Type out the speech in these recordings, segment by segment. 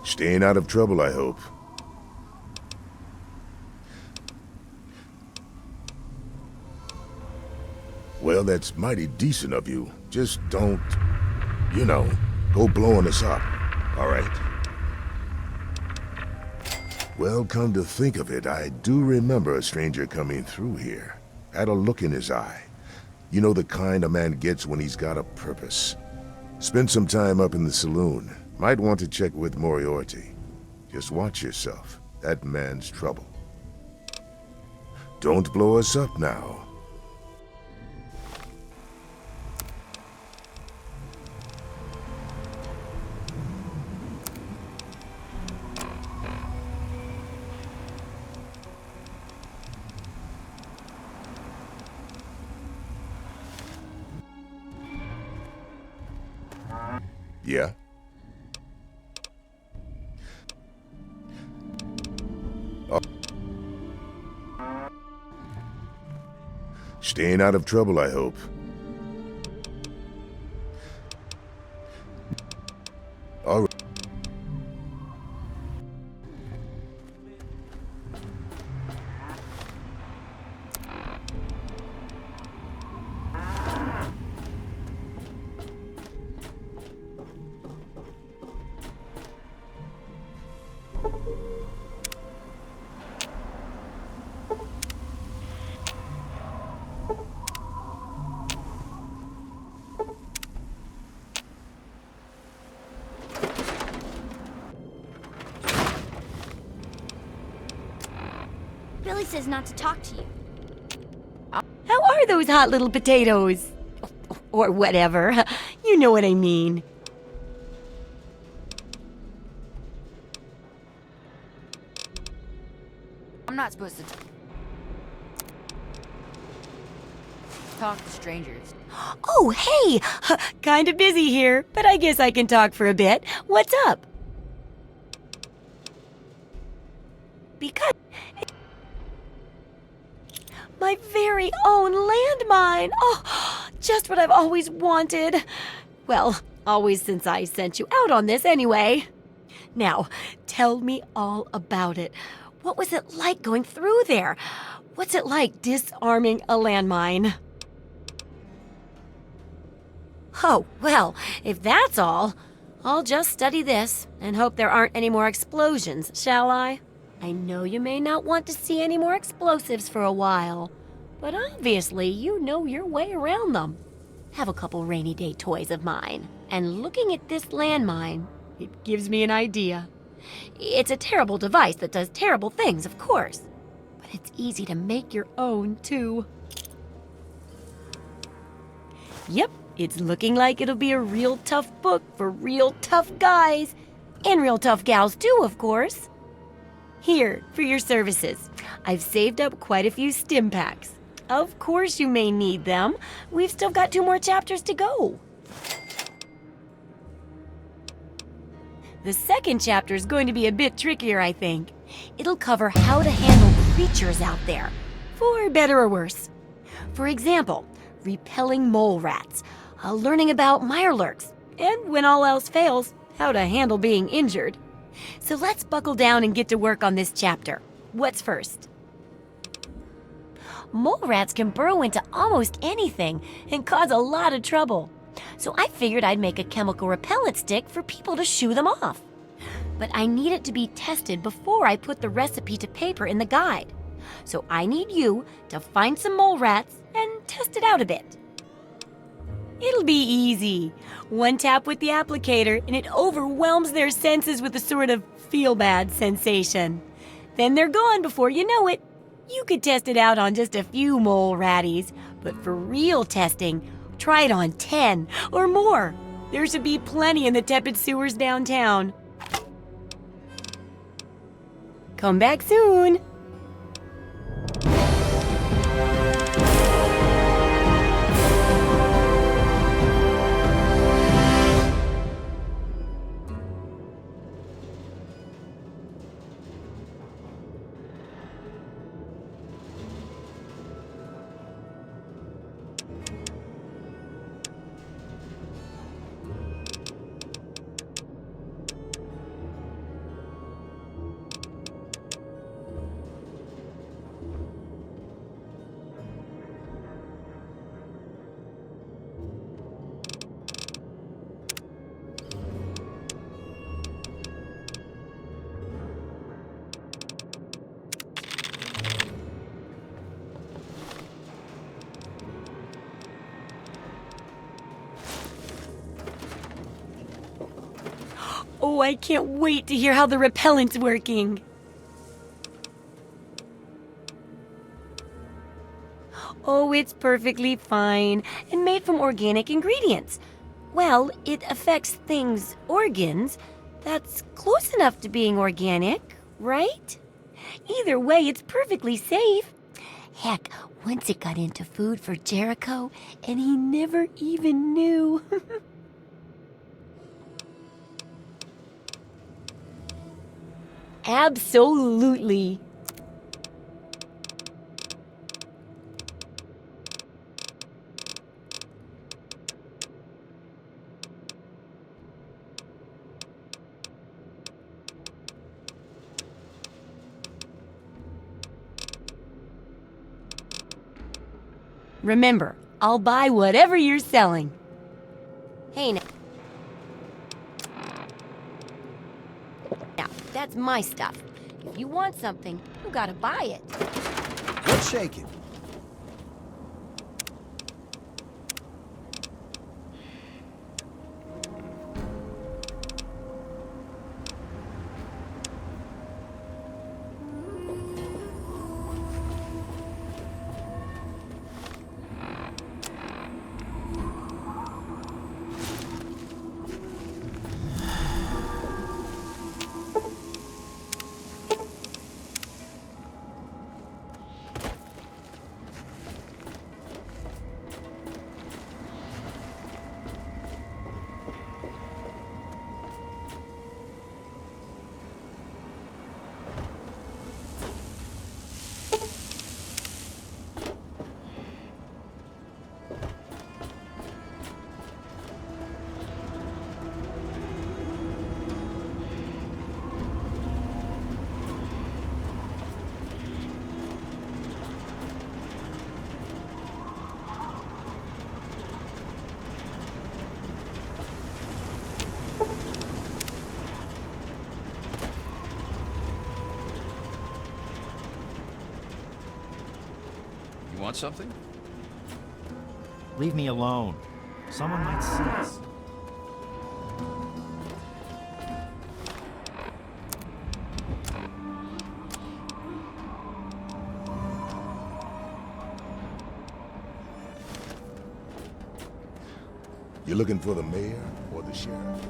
Staying out of trouble, I hope. Well, that's mighty decent of you. Just don't, go blowing us up, all right? Well, come to think of it, I do remember a stranger coming through here. Had a look in his eye. You know the kind a man gets when he's got a purpose. Spent some time up in the saloon. Might want to check with Moriarty. Just watch yourself. That man's trouble. Don't blow us up now. Yeah? Staying out of trouble, I hope. All right. Billy says not to talk to you. How are those hot little potatoes? Or whatever. You know what I mean. I'm not supposed to talk to strangers. Oh, hey! Kinda busy here, but I guess I can talk for a bit. What's up? Because... my very own landmine! Oh, just what I've always wanted. Well, always since I sent you out on this anyway. Now, tell me all about it. What was it like going through there? What's it like disarming a landmine? Oh, well, if that's all, I'll just study this and hope there aren't any more explosions, shall I? I know you may not want to see any more explosives for a while, but obviously you know your way around them. Have a couple rainy day toys of mine, and looking at this landmine, it gives me an idea. It's a terrible device that does terrible things, of course, but it's easy to make your own, too. Yep, it's looking like it'll be a real tough book for real tough guys, and real tough gals too, of course. Here, for your services, I've saved up quite a few stim packs. Of course you may need them. We've still got 2 more chapters to go. The second chapter is going to be a bit trickier, I think. It'll cover how to handle creatures out there, for better or worse. For example, repelling mole rats, learning about mirelurks, and when all else fails, how to handle being injured. So let's buckle down and get to work on this chapter. What's first? Mole rats can burrow into almost anything and cause a lot of trouble. So I figured I'd make a chemical repellent stick for people to shoo them off. But I need it to be tested before I put the recipe to paper in the guide. So I need you to find some mole rats and test it out a bit. It'll be easy. 1 tap with the applicator and it overwhelms their senses with a sort of feel-bad sensation. Then they're gone before you know it. You could test it out on just a few mole ratties, but for real testing, try it on 10 or more. There should be plenty in the tepid sewers downtown. Come back soon. Oh, I can't wait to hear how the repellent's working. Oh, it's perfectly fine and made from organic ingredients. Well, it affects things, organs. That's close enough to being organic, right? Either way, it's perfectly safe. Heck, once it got into food for Jericho, and he never even knew. Absolutely. Remember, I'll buy whatever you're selling. Hey, now, that's my stuff. If you want something, you gotta buy it. What's shaking? You want something? Leave me alone. Someone might see us. You looking for the mayor or the sheriff?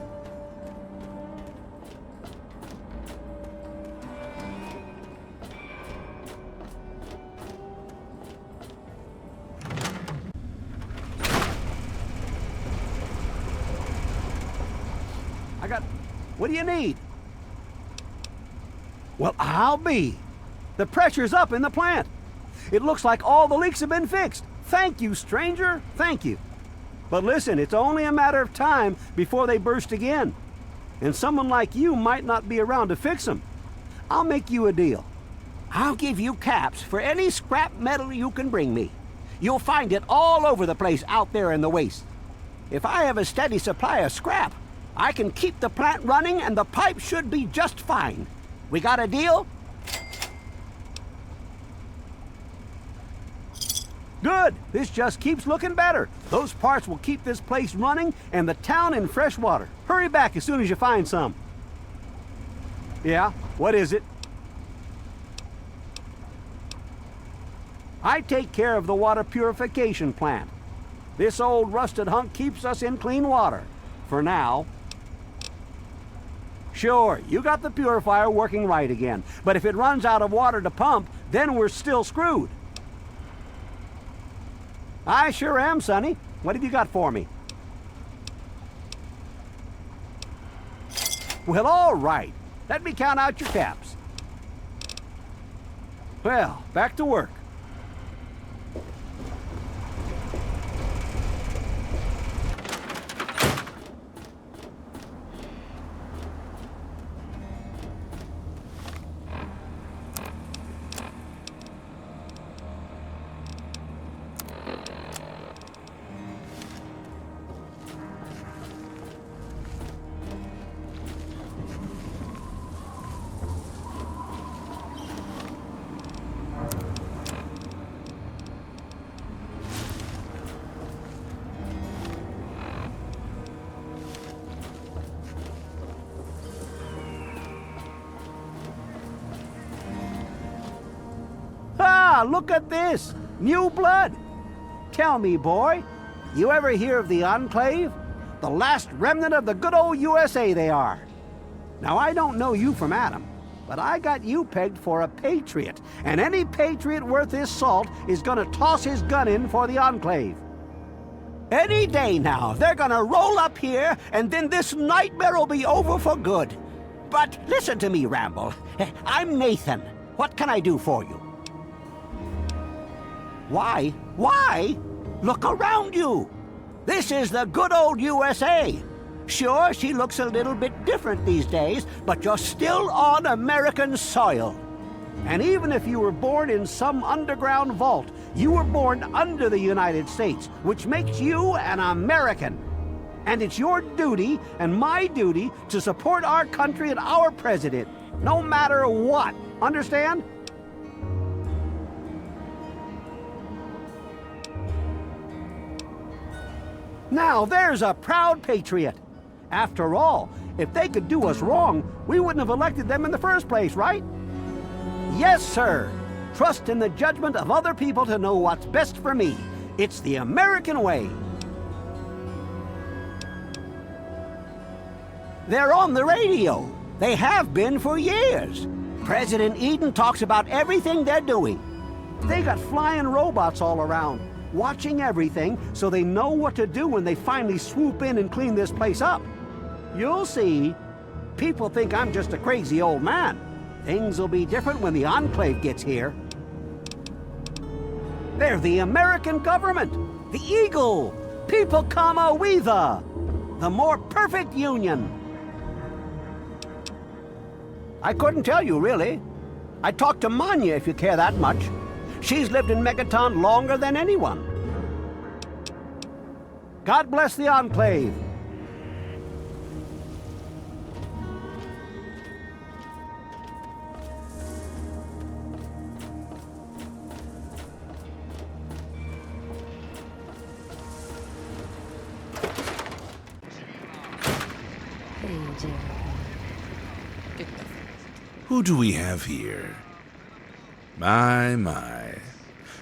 What do you need? Well, I'll be. The pressure's up in the plant. It looks like all the leaks have been fixed. Thank you, stranger. Thank you. But listen, it's only a matter of time before they burst again. And someone like you might not be around to fix them. I'll make you a deal. I'll give you caps for any scrap metal you can bring me. You'll find it all over the place out there in the waste. If I have a steady supply of scrap, I can keep the plant running and the pipe should be just fine. We got a deal? Good. This just keeps looking better. Those parts will keep this place running and the town in fresh water. Hurry back as soon as you find some. Yeah, what is it? I take care of the water purification plant. This old rusted hunk keeps us in clean water. For now. Sure, you got the purifier working right again. But if it runs out of water to pump, then we're still screwed. I sure am, Sonny. What have you got for me? Well, all right. Let me count out your caps. Well, back to work. Yeah, look at this. New blood. Tell me, boy, you ever hear of the Enclave? The last remnant of the good old USA they are. Now, I don't know you from Adam, but I got you pegged for a patriot, and any patriot worth his salt is gonna toss his gun in for the Enclave. Any day now, they're gonna roll up here, and then this nightmare will be over for good. But listen to me, Ramble. I'm Nathan. What can I do for you? Why? Why? Look around you. This is the good old USA. Sure, she looks a little bit different these days, but you're still on American soil. And even if you were born in some underground vault, you were born under the United States, which makes you an American. And it's your duty and my duty to support our country and our president, no matter what. Understand? Now there's a proud patriot. After all, if they could do us wrong, we wouldn't have elected them in the first place, right? Yes, sir. Trust in the judgment of other people to know what's best for me. It's the American way. They're on the radio. They have been for years. President Eden talks about everything they're doing. They got flying robots all around, watching everything so they know what to do when they finally swoop in and clean this place up. You'll see. People think I'm just a crazy old man. Things will be different when the Enclave gets here. They're the American government, the Eagle, People Kama Weather, the more perfect union. I couldn't tell you, really. I talked to Manya if you care that much. She's lived in Megaton longer than anyone. God bless the Enclave. Who do we have here? My.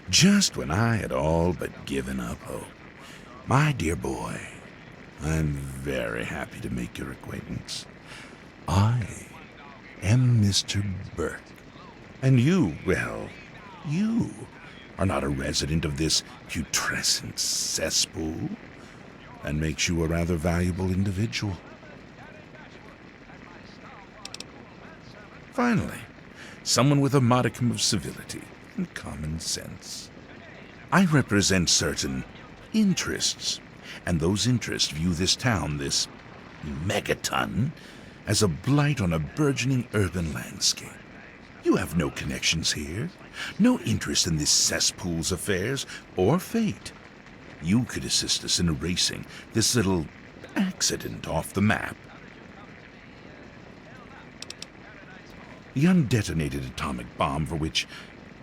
Just when I had all but given up hope. My dear boy, I'm very happy to make your acquaintance. I am Mr. Burke. And you, well, you are not a resident of this putrescent cesspool. That makes you a rather valuable individual. Finally, someone with a modicum of civility and common sense. I represent certain interests, and those interests view this town, this Megaton, as a blight on a burgeoning urban landscape. You have no connections here, no interest in this cesspool's affairs or fate. You could assist us in erasing this little accident off the map. The undetonated atomic bomb for which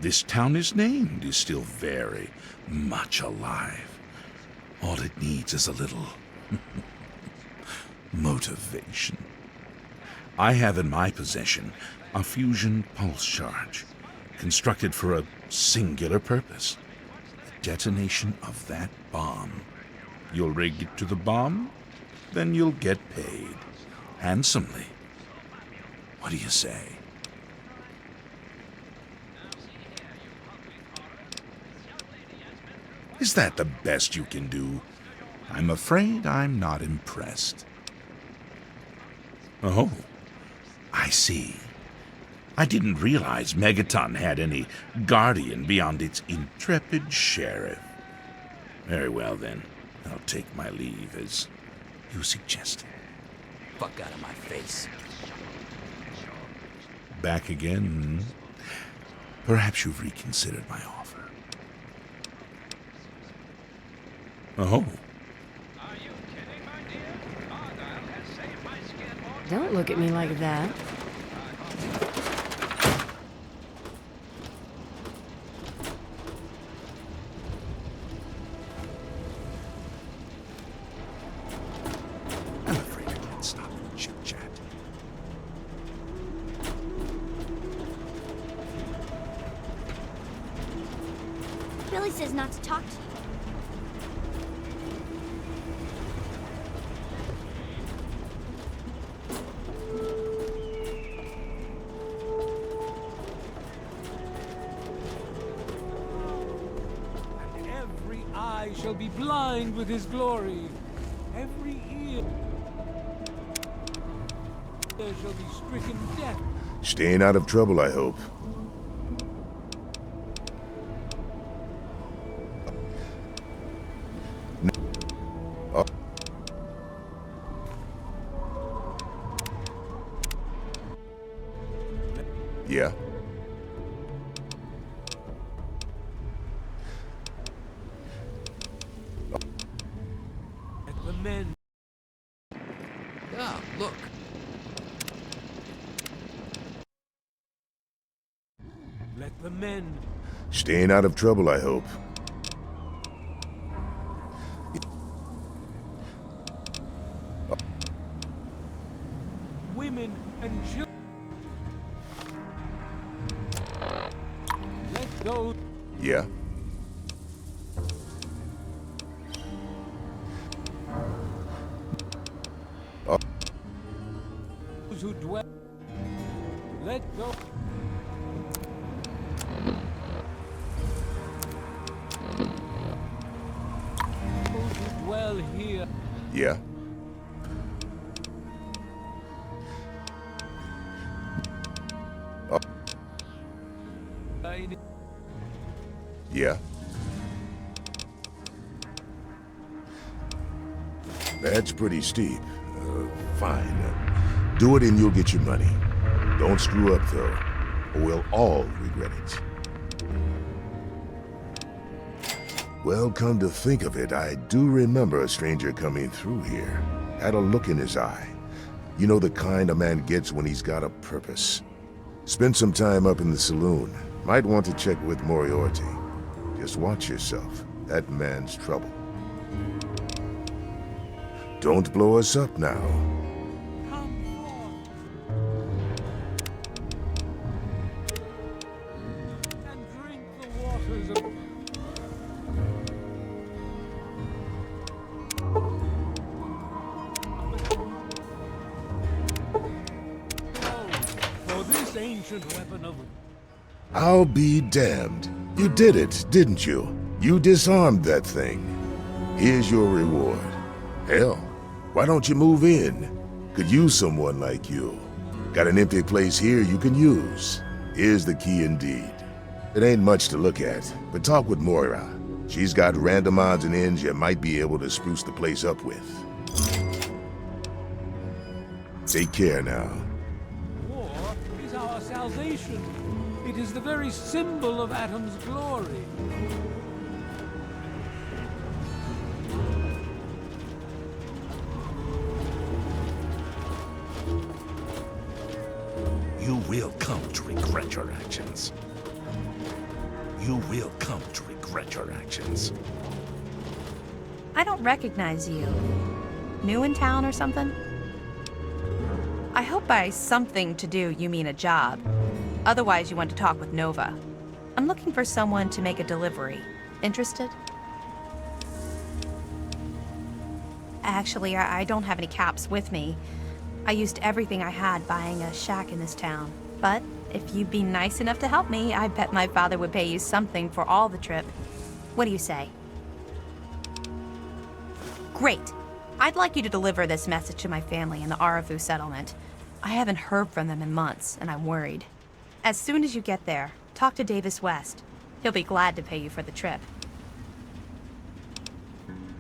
this town is named is still very much alive. All it needs is a little motivation. I have in my possession a fusion pulse charge, constructed for a singular purpose: the detonation of that bomb. You'll rig it to the bomb, then you'll get paid handsomely. What do you say? Is that the best you can do? I'm afraid I'm not impressed. Oh, I see. I didn't realize Megaton had any guardian beyond its intrepid sheriff. Very well, then. I'll take my leave, as you suggested. Fuck out of my face. Back again? Perhaps you've reconsidered my offer. Oh. Don't look at me like that. I'm afraid I can't stop the chit-chat. Billy says not to talk to you. And every eye shall be blind with his glory. Every ear shall be stricken deaf. Staying out of trouble, I hope. Yeah? Let the men Ah, look. let the men Staying out of trouble, I hope. women and children. Let those Yeah? who dwell. Let those who dwell here. Yeah? I Yeah? That's pretty steep. Fine. Do it and you'll get your money. Don't screw up, though, or we'll all regret it. Well, come to think of it, I do remember a stranger coming through here. Had a look in his eye. You know, the kind a man gets when he's got a purpose. Spend some time up in the saloon. Might want to check with Moriarty. Just watch yourself. That man's trouble. Don't blow us up now. come forth and drink the waters of for this ancient weapon of I'll be damned. You did it, didn't you? You disarmed that thing. Here's your reward. Hell, why don't you move in? Could use someone like you. Got an empty place here you can use. Here's the key indeed. It ain't much to look at, but talk with Moira. She's got random odds and ends you might be able to spruce the place up with. Take care now. war is our salvation. It is the very symbol of Atom's glory. You will come to regret your actions. You will come to regret your actions. I don't recognize you. New in town or something? I hope by something to do you mean a job. Otherwise, you want to talk with Nova. I'm looking for someone to make a delivery. Interested? Actually, I don't have any caps with me. I used everything I had buying a shack in this town. But if you'd be nice enough to help me, I bet my father would pay you something for all the trip. What do you say? Great. I'd like you to deliver this message to my family in the Arafu settlement. I haven't heard from them in months, and I'm worried. As soon as you get there, talk to Davis West. He'll be glad to pay you for the trip.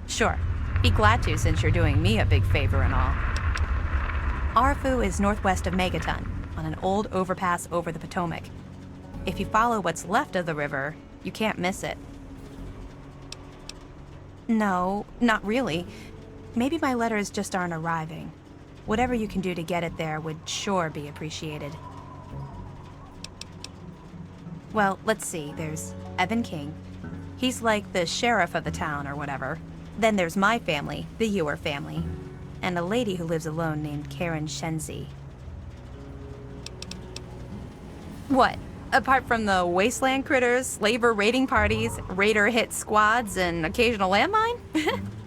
Sure. Be glad to, since you're doing me a big favor and all. Arafu is northwest of Megaton, on an old overpass over the Potomac. If you follow what's left of the river, you can't miss it. No, not really. Maybe my letters just aren't arriving. Whatever you can do to get it there would sure be appreciated. Well, let's see. There's Evan King. He's like the sheriff of the town or whatever. Then there's my family, the Ewer family, and a lady who lives alone named Karen Shenzi. What? Apart from the wasteland critters, slaver raiding parties, raider hit squads, and occasional landmine?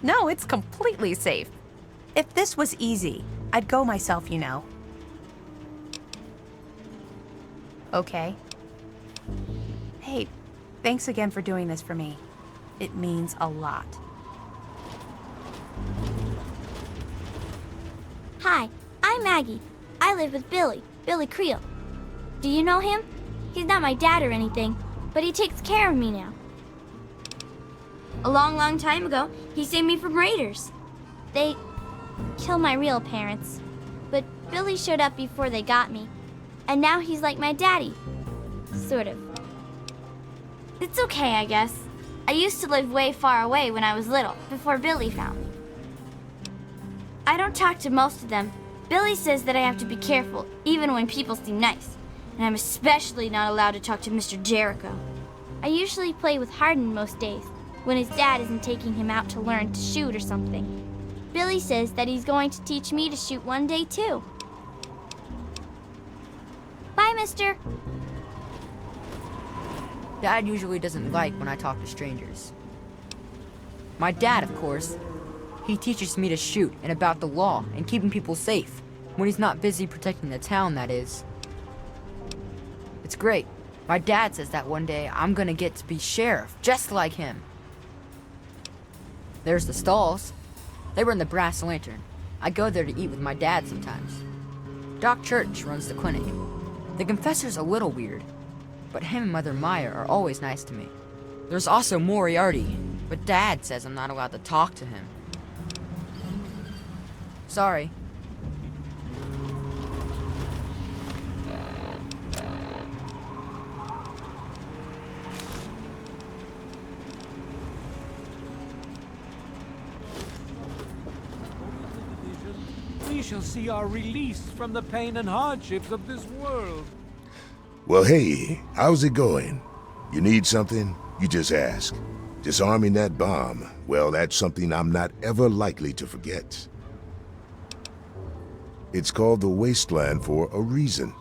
No, it's completely safe. If this was easy, I'd go myself, you know. Okay. Hey, thanks again for doing this for me. It means a lot. Hi, I'm Maggie. I live with Billy Creel. Do you know him? He's not my dad or anything, but he takes care of me now. A long time ago, he saved me from raiders. They killed my real parents, but Billy showed up before they got me, and now he's like my daddy. Sort of. It's okay, I guess. I used to live way far away when I was little, before Billy found me. I don't talk to most of them. Billy says that I have to be careful, even when people seem nice. And I'm especially not allowed to talk to Mr. Jericho. I usually play with Hardin most days, when his dad isn't taking him out to learn to shoot or something. Billy says that he's going to teach me to shoot one day, too. Bye, mister. Dad usually doesn't like when I talk to strangers. My dad, of course. He teaches me to shoot and about the law and keeping people safe. When he's not busy protecting the town, that is. It's great. My dad says that one day I'm gonna get to be sheriff, just like him. There's the stalls. They were in the Brass Lantern. I go there to eat with my dad sometimes. Doc Church runs the clinic. The confessor's a little weird, but him and Mother Maya are always nice to me. There's also Moriarty, but Dad says I'm not allowed to talk to him. Sorry. We shall see our release from the pain and hardships of this world. Well, hey, how's it going? You need something? You just ask. Disarming that bomb, well, that's something I'm not ever likely to forget. It's called the Wasteland for a reason.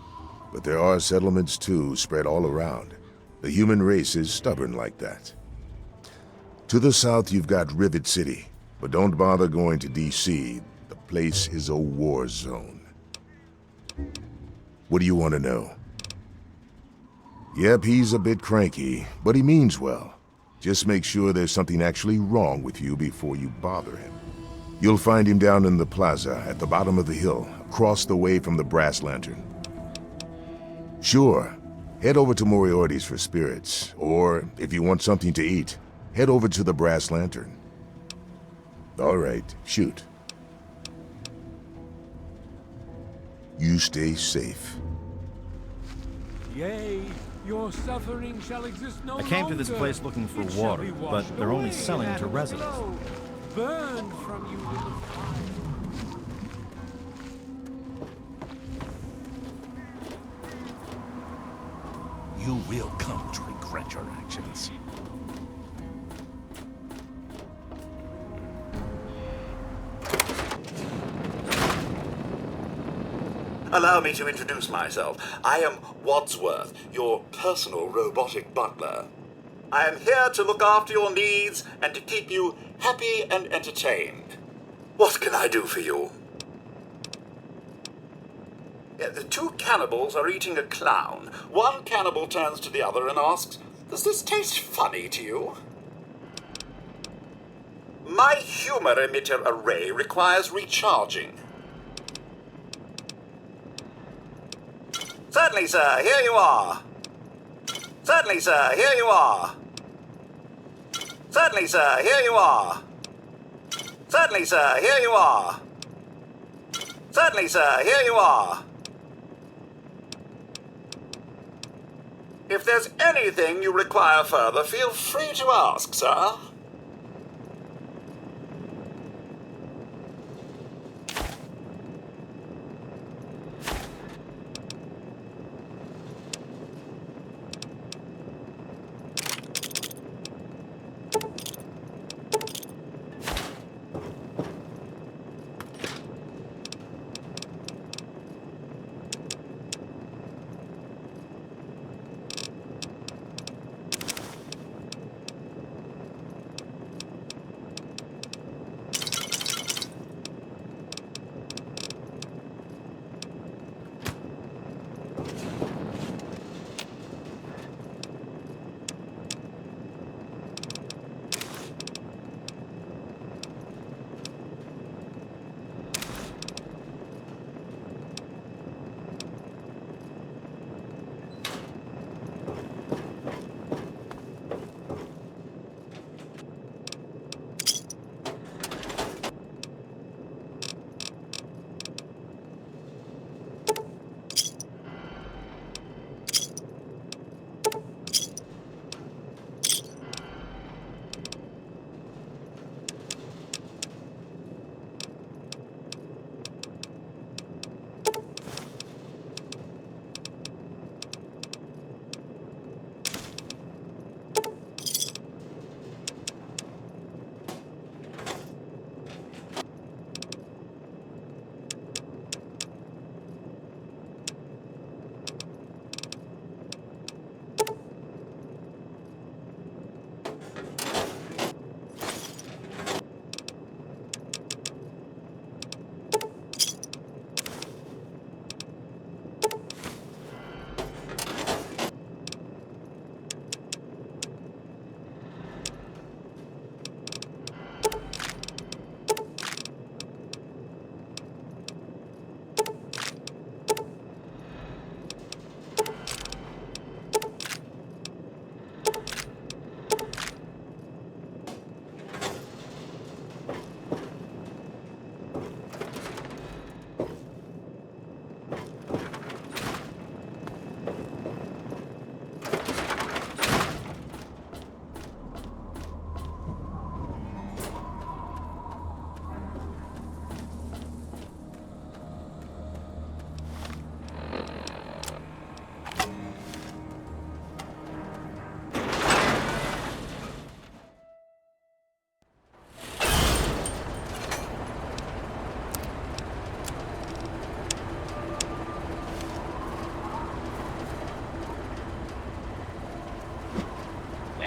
But there are settlements, too, spread all around. The human race is stubborn like that. To the south, you've got Rivet City. But don't bother going to D.C. The place is a war zone. What do you want to know? Yep, he's a bit cranky, but he means well. Just make sure there's something actually wrong with you before you bother him. You'll find him down in the plaza at the bottom of the hill, across the way from the Brass Lantern. Sure, head over to Moriarty's for spirits, or if you want something to eat, head over to the Brass Lantern. All right, shoot. You stay safe. Yea, your suffering shall exist no longer. I came to this place looking for It shall water, be but washed they're only away selling at to a residents. blow, burned from you with the fire. You will come to regret your actions. Allow me to introduce myself. I am Wadsworth, your personal robotic butler. I am here to look after your needs and to keep you happy and entertained. What can I do for you? The two cannibals are eating a clown. One cannibal turns to the other and asks, "Does this taste funny to you?" My humor emitter array requires recharging. Certainly, sir, here you are. Certainly, sir, here you are. Certainly, sir, here you are. Certainly, sir, here you are. Certainly, sir, here you are. If there's anything you require further, feel free to ask, sir.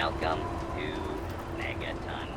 Welcome to Megaton.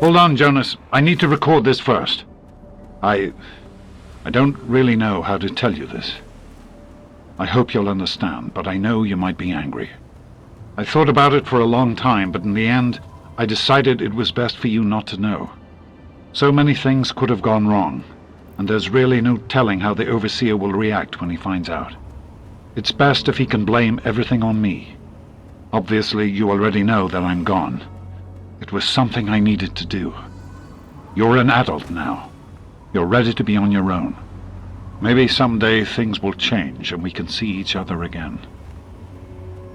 Hold on, Jonas. I need to record this first. I don't really know how to tell you this. I hope you'll understand, but I know you might be angry. I thought about it for a long time, but in the end, I decided it was best for you not to know. So many things could have gone wrong, and there's really no telling how the Overseer will react when he finds out. It's best if he can blame everything on me. Obviously, you already know that I'm gone. It was something I needed to do. You're an adult now. You're ready to be on your own. Maybe someday things will change and we can see each other again.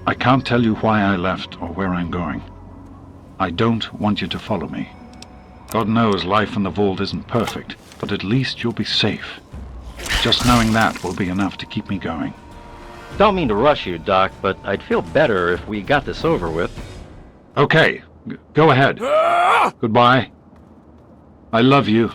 I can't tell you why I left or where I'm going. I don't want you to follow me. God knows life in the vault isn't perfect, but at least you'll be safe. Just knowing that will be enough to keep me going. Don't mean to rush you, Doc, but I'd feel better if we got this over with. Okay. Go ahead. Goodbye. I love you.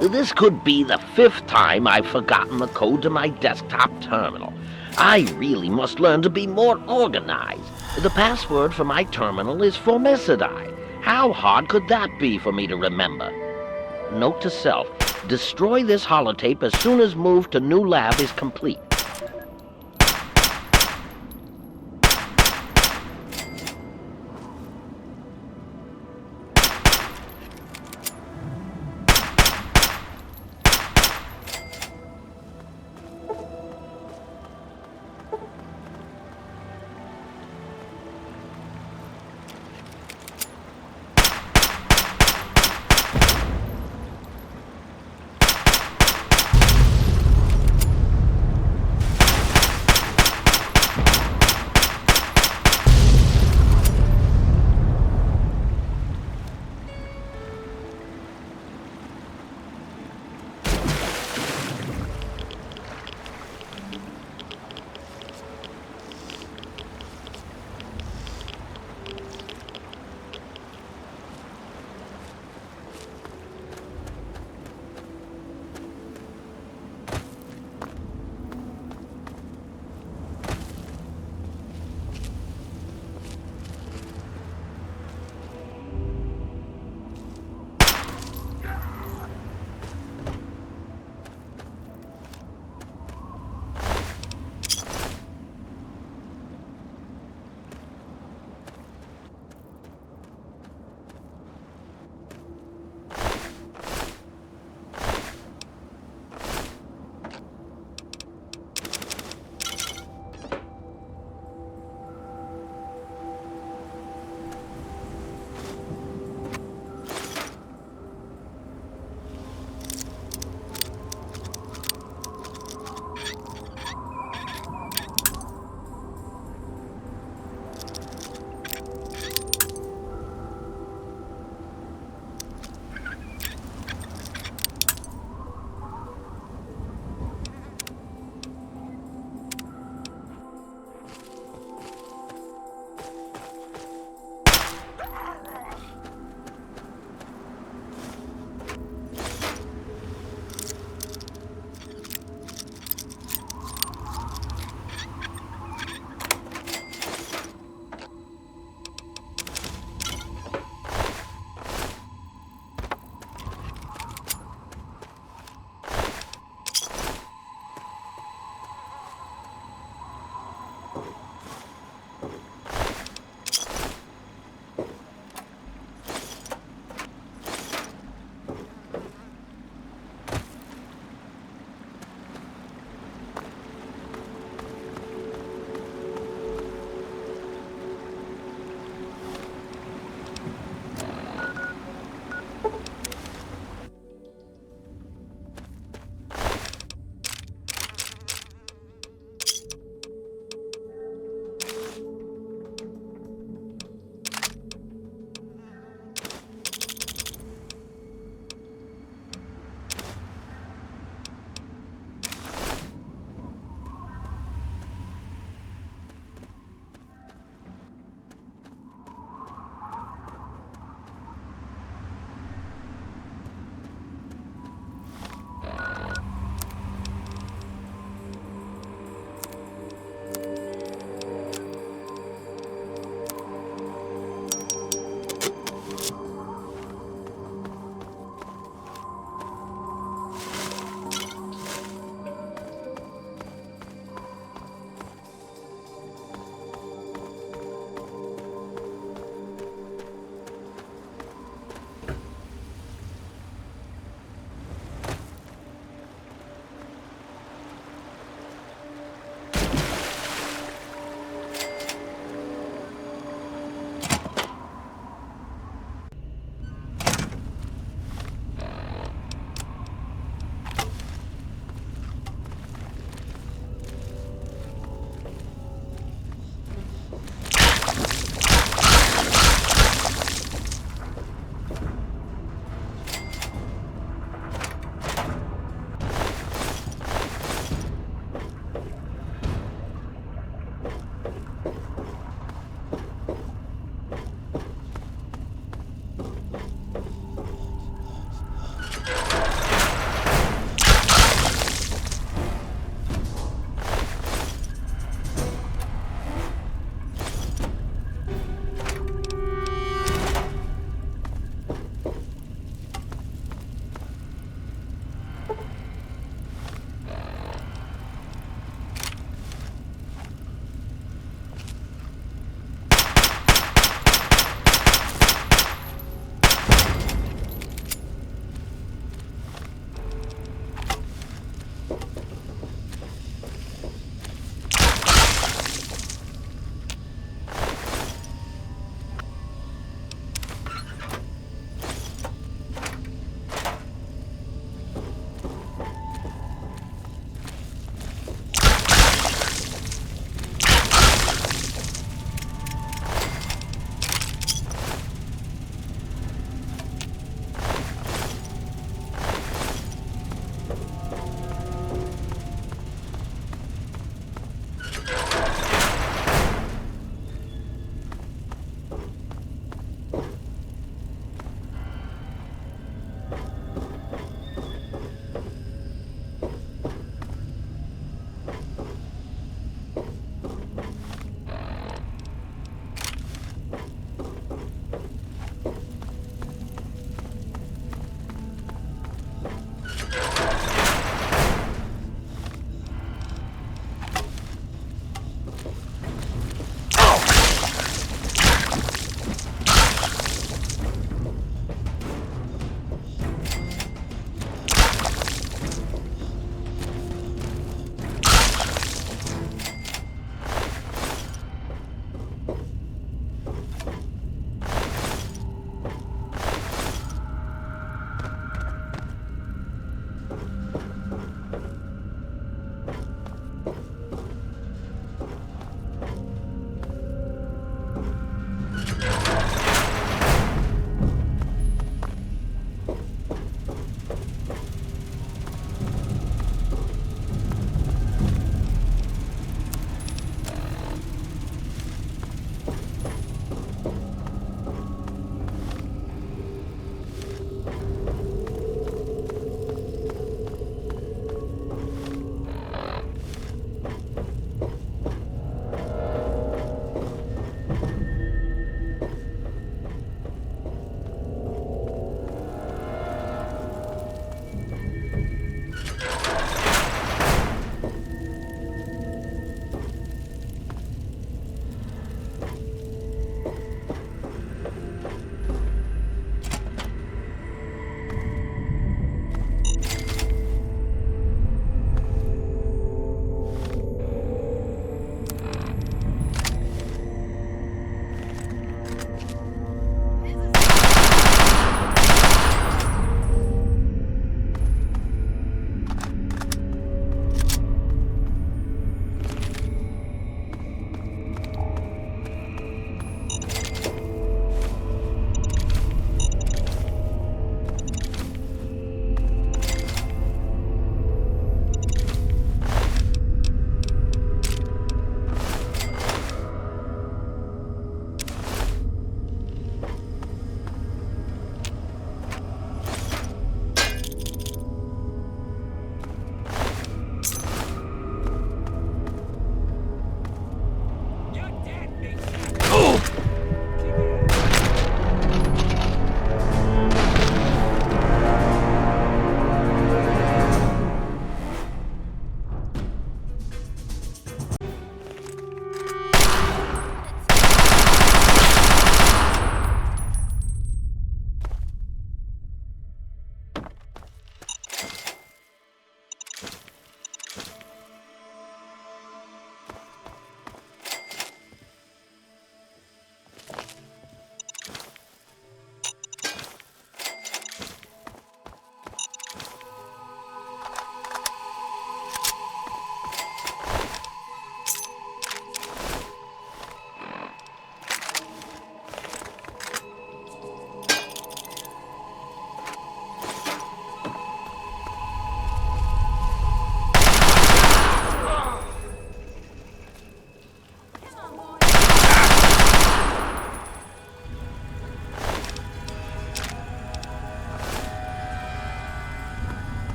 This could be the 5th time I've forgotten the code to my desktop terminal. I really must learn to be more organized. The password for my terminal is Formicidae. How hard could that be for me to remember? Note to self, destroy this holotape as soon as move to new lab is complete.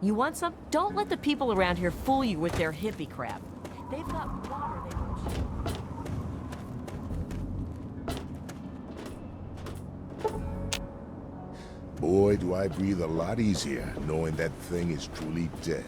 You want some? Don't let the people around here fool you with their hippie crap. They've got water they won't share. Boy, do I breathe a lot easier knowing that thing is truly dead.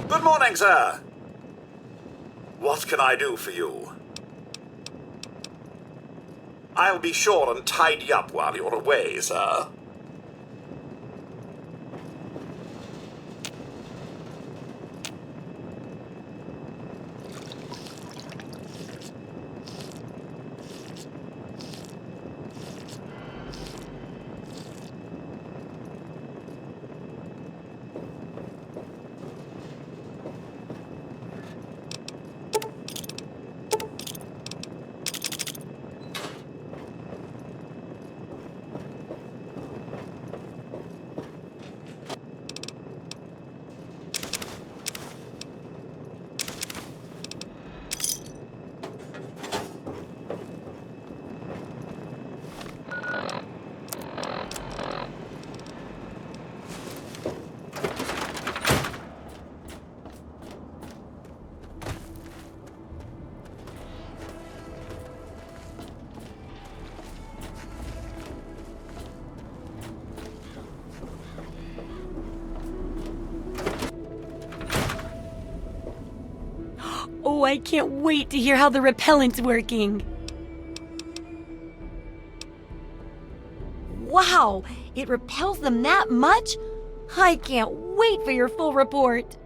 Good morning, sir. What can I do for you? I'll be sure and tidy up while you're away, sir. Oh, I can't wait to hear how the repellent's working. Wow, it repels them that much? I can't wait for your full report.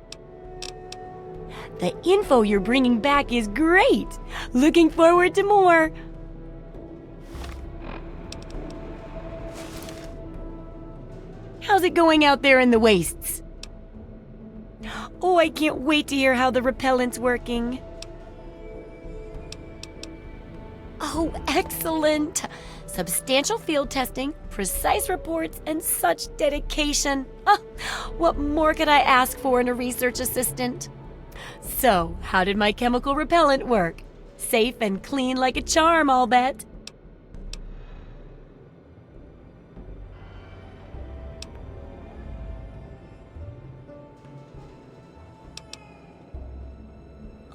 The info you're bringing back is great. Looking forward to more. How's it going out there in the wastes? Oh, I can't wait to hear how the repellent's working. Oh, excellent! Substantial field testing, precise reports, and such dedication. What more could I ask for in a research assistant? So, how did my chemical repellent work? Safe and clean like a charm, I'll bet.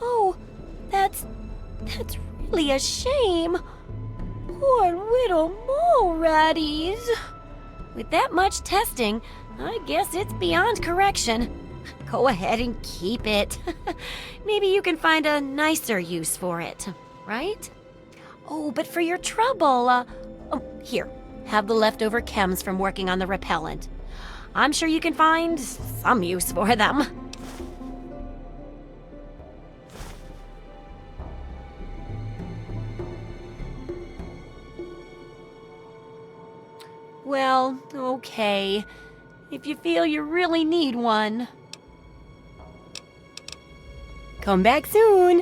Oh, that's really a shame. Poor little mole ratties. With that much testing, I guess it's beyond correction. Go ahead and keep it. Maybe you can find a nicer use for it, right? Oh, but for your trouble, here, have the leftover chems from working on the repellent. I'm sure you can find some use for them. Well, okay. if you feel you really need one. Come back soon.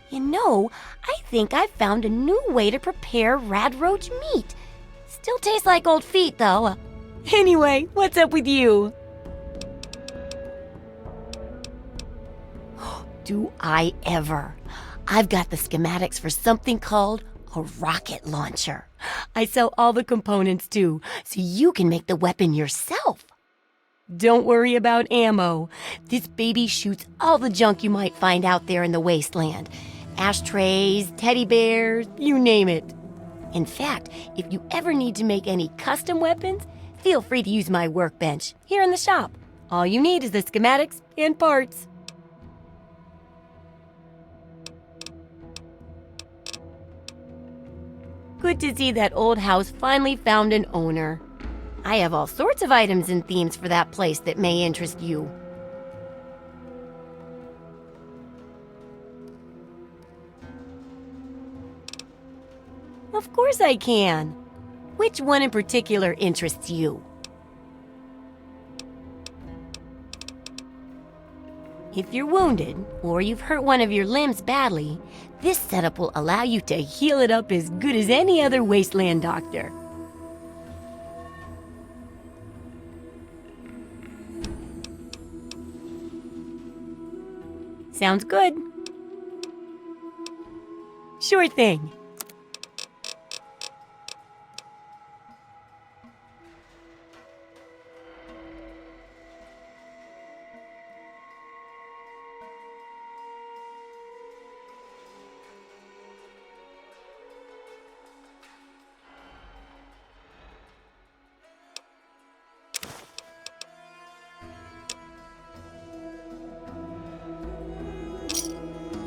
You know, I think I've found a new way to prepare radroach meat. Still tastes like old feet, though. Anyway, what's up with you? Do I ever? I've got the schematics for something called a rocket launcher. I sell all the components too, so you can make the weapon yourself. Don't worry about ammo. This baby shoots all the junk you might find out there in the wasteland. Ashtrays, teddy bears, you name it. In fact, if you ever need to make any custom weapons, feel free to use my workbench here in the shop. All you need is the schematics and parts. Good to see that old house finally found an owner. I have all sorts of items and themes for that place that may interest you. Of course I can. Which one in particular interests you? If you're wounded, or you've hurt one of your limbs badly, this setup will allow you to heal it up as good as any other wasteland doctor. Sounds good. Sure thing.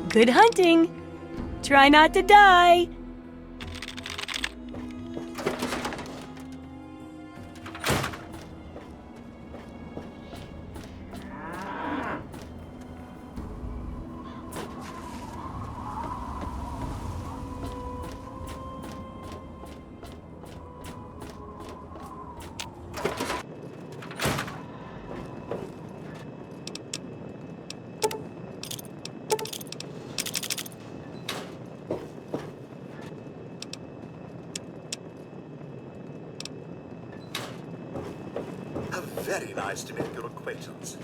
Good hunting! Try not to die! Very nice to make your acquaintance.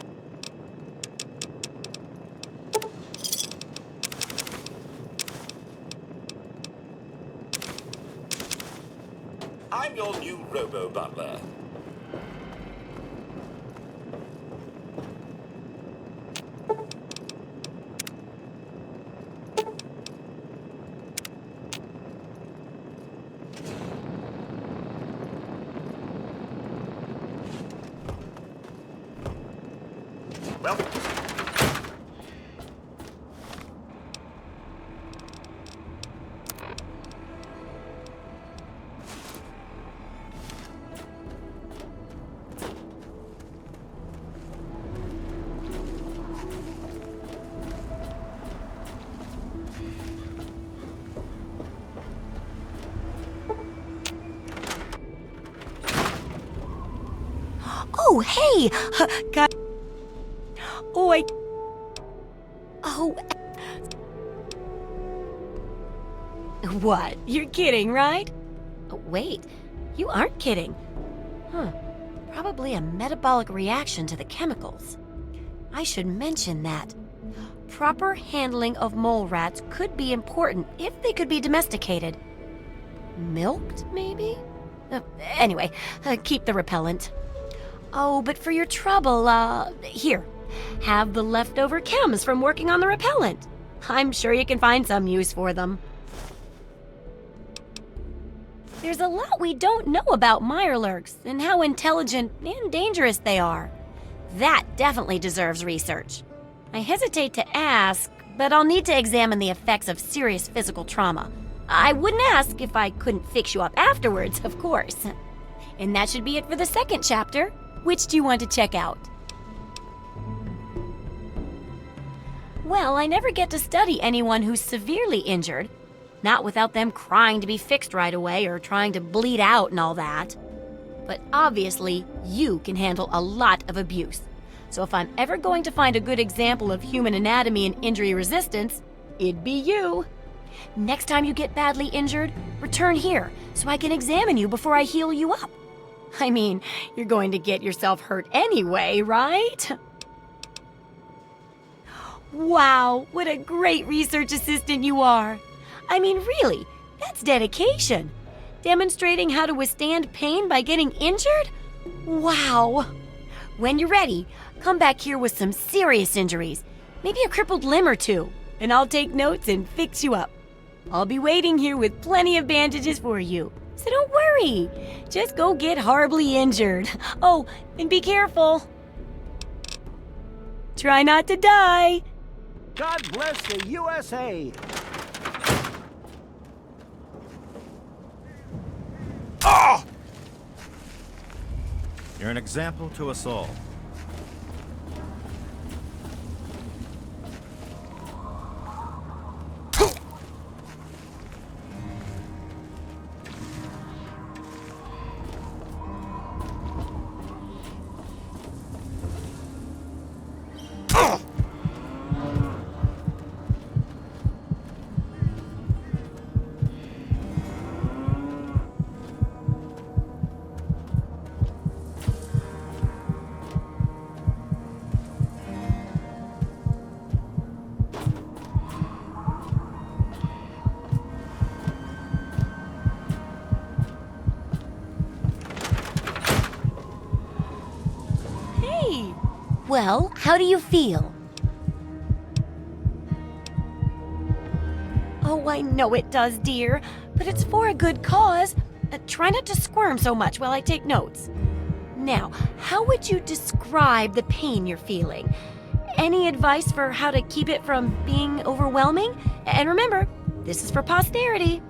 I'm your new robo-butler. Well, Oh, hey! God. Oh, Oh. What? You're kidding, right? Oh, wait. You aren't kidding. Probably a metabolic reaction to the chemicals. I should mention that. Proper handling of mole rats could be important if they could be domesticated. Milked, maybe? Anyway, keep the repellent. Oh, but for your trouble, here. Have the leftover chems from working on the repellent. I'm sure you can find some use for them. There's a lot we don't know about Mirelurks and how intelligent and dangerous they are. That definitely deserves research. I hesitate to ask, but I'll need to examine the effects of serious physical trauma. I wouldn't ask if I couldn't fix you up afterwards, of course. And that should be it for the second chapter. Which do you want to check out? Well, I never get to study anyone who's severely injured. Not without them crying to be fixed right away or trying to bleed out and all that. But obviously, you can handle a lot of abuse. So if I'm ever going to find a good example of human anatomy and injury resistance, it'd be you. Next time you get badly injured, return here so I can examine you before I heal you up. I mean, you're going to get yourself hurt anyway, right? Wow, what a great research assistant you are. I mean, really, that's dedication. Demonstrating how to withstand pain by getting injured? Wow. When you're ready, come back here with some serious injuries, maybe a crippled limb or two, and I'll take notes and fix you up. I'll be waiting here with plenty of bandages for you, so don't worry. Just go get horribly injured. Oh, and be careful. Try not to die. God bless the USA. Oh! You're an example to us all. Well, how do you feel? Oh, I know it does, dear, but it's for a good cause. Try not to squirm so much while I take notes. Now, how would you describe the pain you're feeling? Any advice for how to keep it from being overwhelming? And remember, this is for posterity.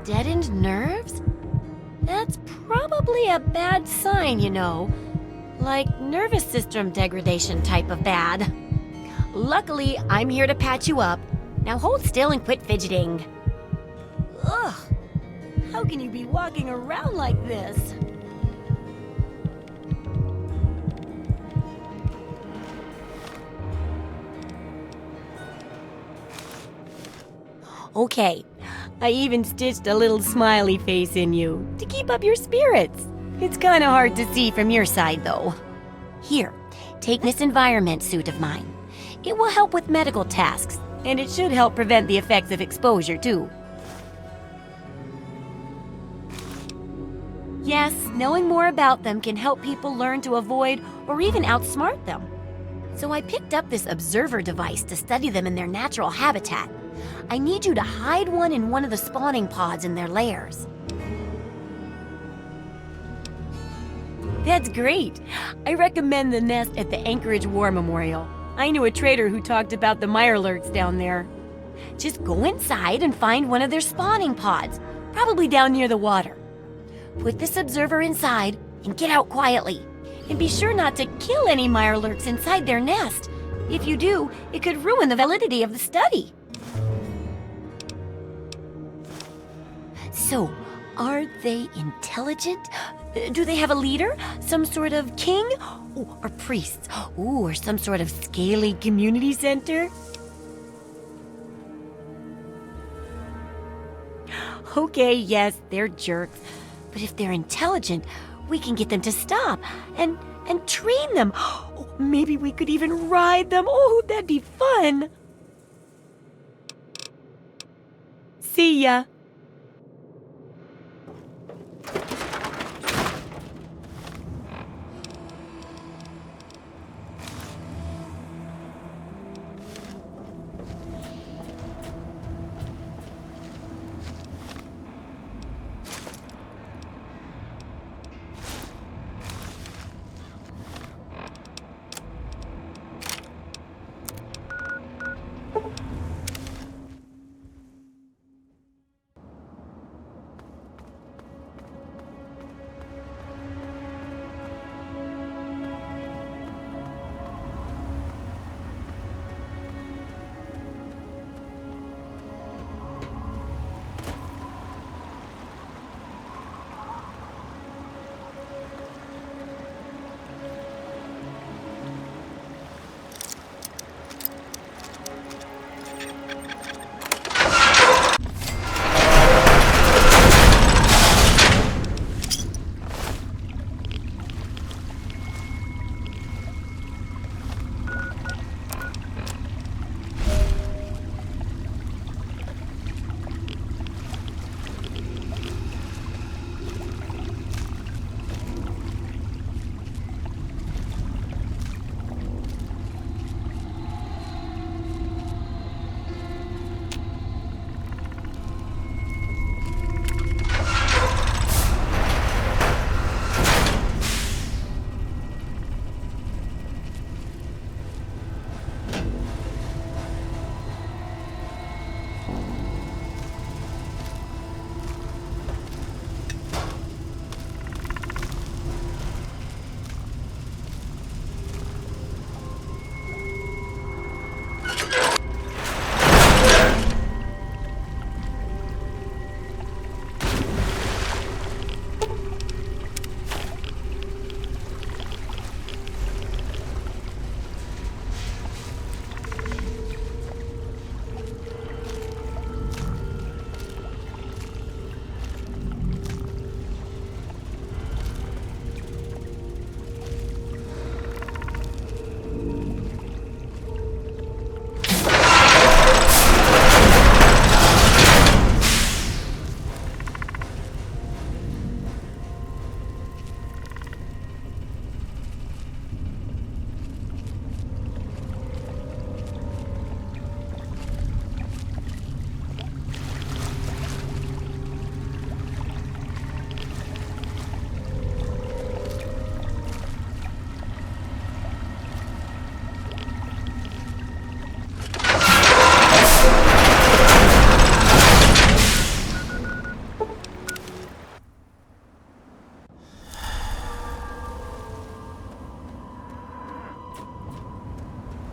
Deadened nerves? That's probably a bad sign, you know. Like nervous system degradation type of bad. Luckily, I'm here to patch you up. Now hold still and quit fidgeting. Ugh! How can you be walking around like this? Okay, I even stitched a little smiley face in you to keep up your spirits. It's kind of hard to see from your side, though. Here, take this environment suit of mine. It will help with medical tasks, and it should help prevent the effects of exposure, too. Yes, knowing more about them can help people learn to avoid or even outsmart them. So I picked up this observer device to study them in their natural habitat. I need you to hide one in one of the spawning pods in their lairs. That's great. I recommend the nest at the Anchorage War Memorial. I knew a trader who talked about the Mirelurks down there. Just go inside and find one of their spawning pods, probably down near the water. Put this observer inside and get out quietly. And be sure not to kill any Mirelurks inside their nest. If you do, it could ruin the validity of the study. So, are they intelligent? Do they have a leader? Some sort of king? Ooh, or priests? Ooh, or some sort of scaly community center? Okay, yes, they're jerks. But if they're intelligent, we can get them to stop and train them. Oh, maybe we could even ride them. Oh, that'd be fun. See ya.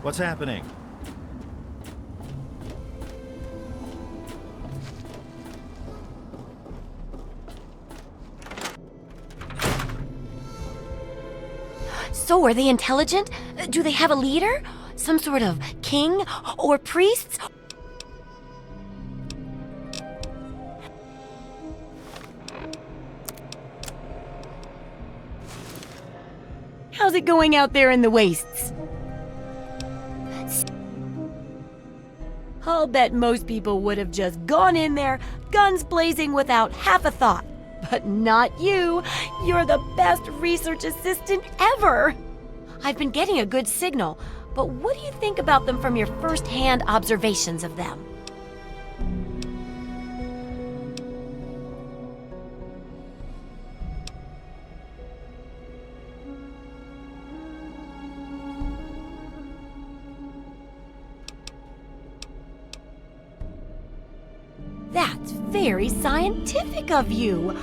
What's happening? So, are they intelligent? Do they have a leader? Some sort of king or priests? How's it going out there in the wastes? I'll bet most people would have just gone in there, guns blazing without half a thought. But not you. You're the best research assistant ever. I've been getting a good signal, but what do you think about them from your first-hand observations of them? That's very scientific of you.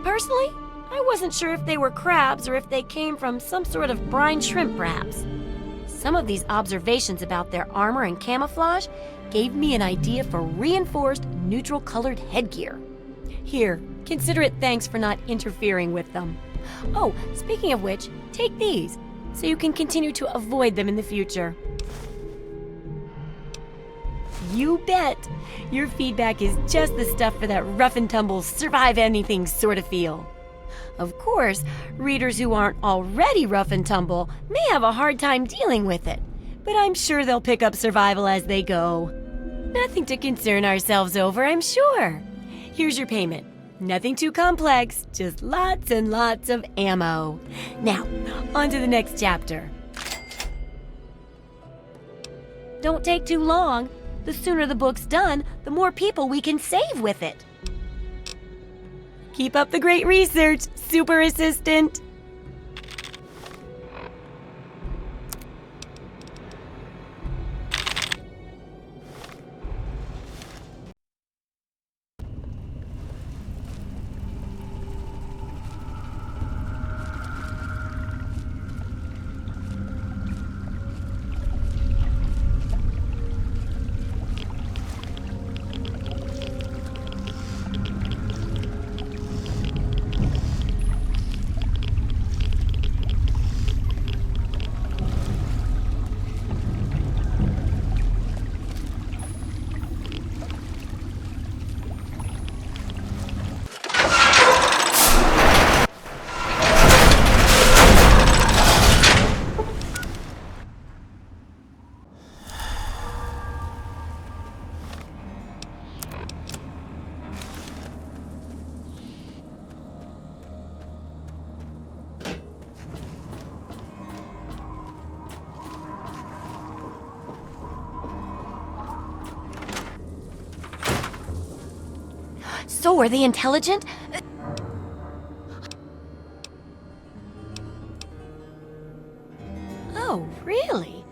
Personally, I wasn't sure if they were crabs or if they came from some sort of brine shrimp, perhaps. Some of these observations about their armor and camouflage gave me an idea for reinforced, neutral-colored headgear. Here, consider it thanks for not interfering with them. Oh, speaking of which, take these, so you can continue to avoid them in the future. You bet! Your feedback is just the stuff for that rough-and-tumble, survive-anything sort of feel. Of course, readers who aren't already rough and tumble may have a hard time dealing with it, but I'm sure they'll pick up survival as they go. Nothing to concern ourselves over, I'm sure. Here's your payment. Nothing too complex, just lots and lots of ammo. Now, on to the next chapter. Don't take too long. The sooner the book's done, the more people we can save with it. Keep up the great research, Super Assistant! So, are they intelligent? Oh, really?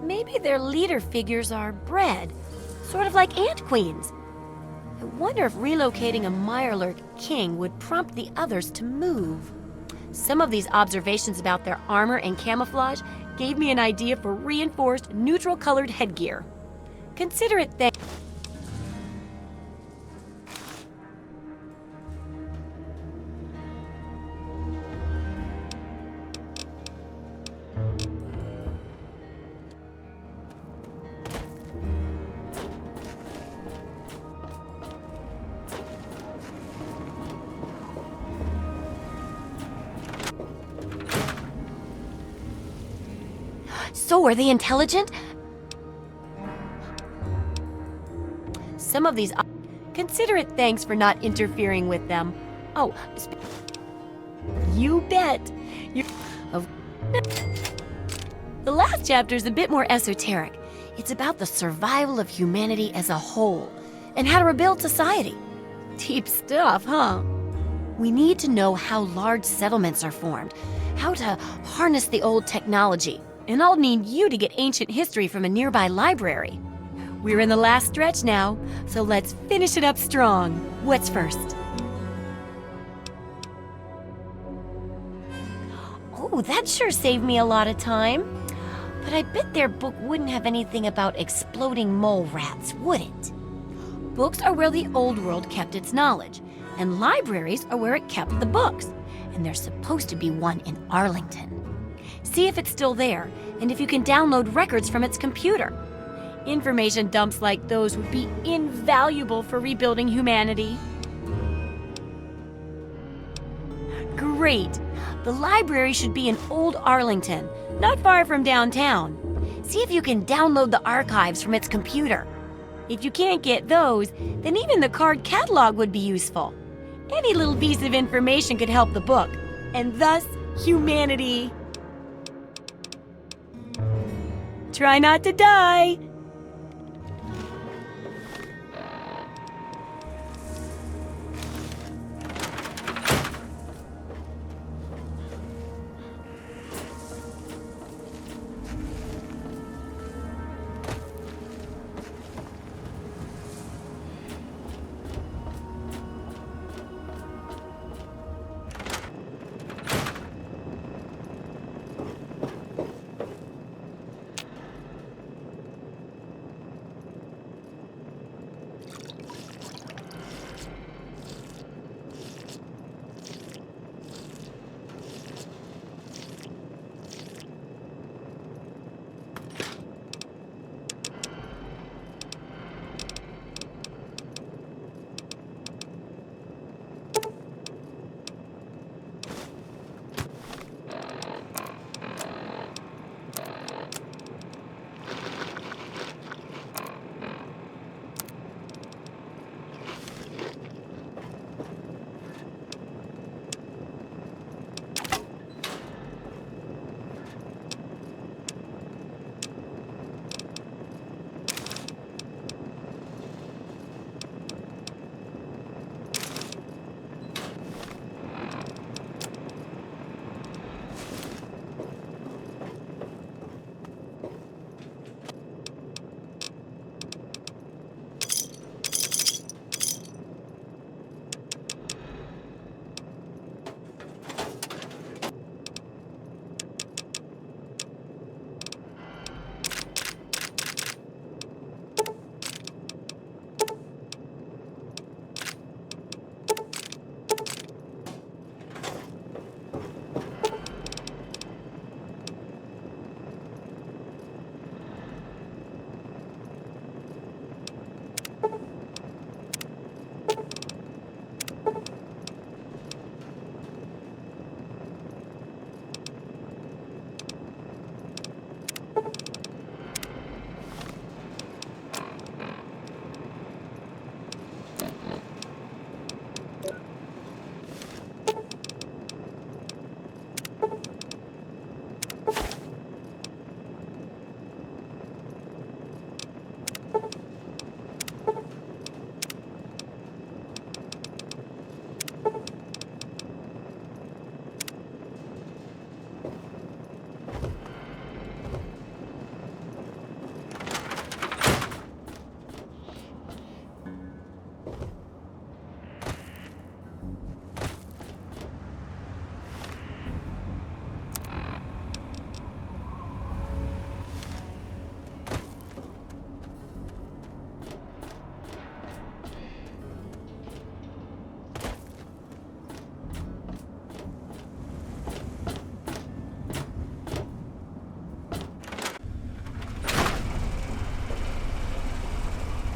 Maybe their leader figures are bred, sort of like ant queens. I wonder if relocating a Mirelurk king would prompt the others to move. Some of these observations about their armor and camouflage gave me an idea for reinforced, neutral-colored headgear. Consider it thanks. So, are they intelligent? Some of these... Consider it thanks for not interfering with them. Oh, you bet. The last chapter is a bit more esoteric. It's about the survival of humanity as a whole, and how to rebuild society. Deep stuff, huh? We need to know how large settlements are formed, how to harness the old technology, and I'll need you to get ancient history from a nearby library. We're in the last stretch now, so let's finish it up strong. What's first? Oh, that sure saved me a lot of time. But I bet their book wouldn't have anything about exploding mole rats, would it? Books are where the old world kept its knowledge, and libraries are where it kept the books. And there's supposed to be one in Arlington. See if it's still there, and if you can download records from its computer. Information dumps like those would be invaluable for rebuilding humanity. Great! The library should be in Old Arlington, not far from downtown. See if you can download the archives from its computer. If you can't get those, then even the card catalog would be useful. Any little piece of information could help the book, and thus humanity. Try not to die.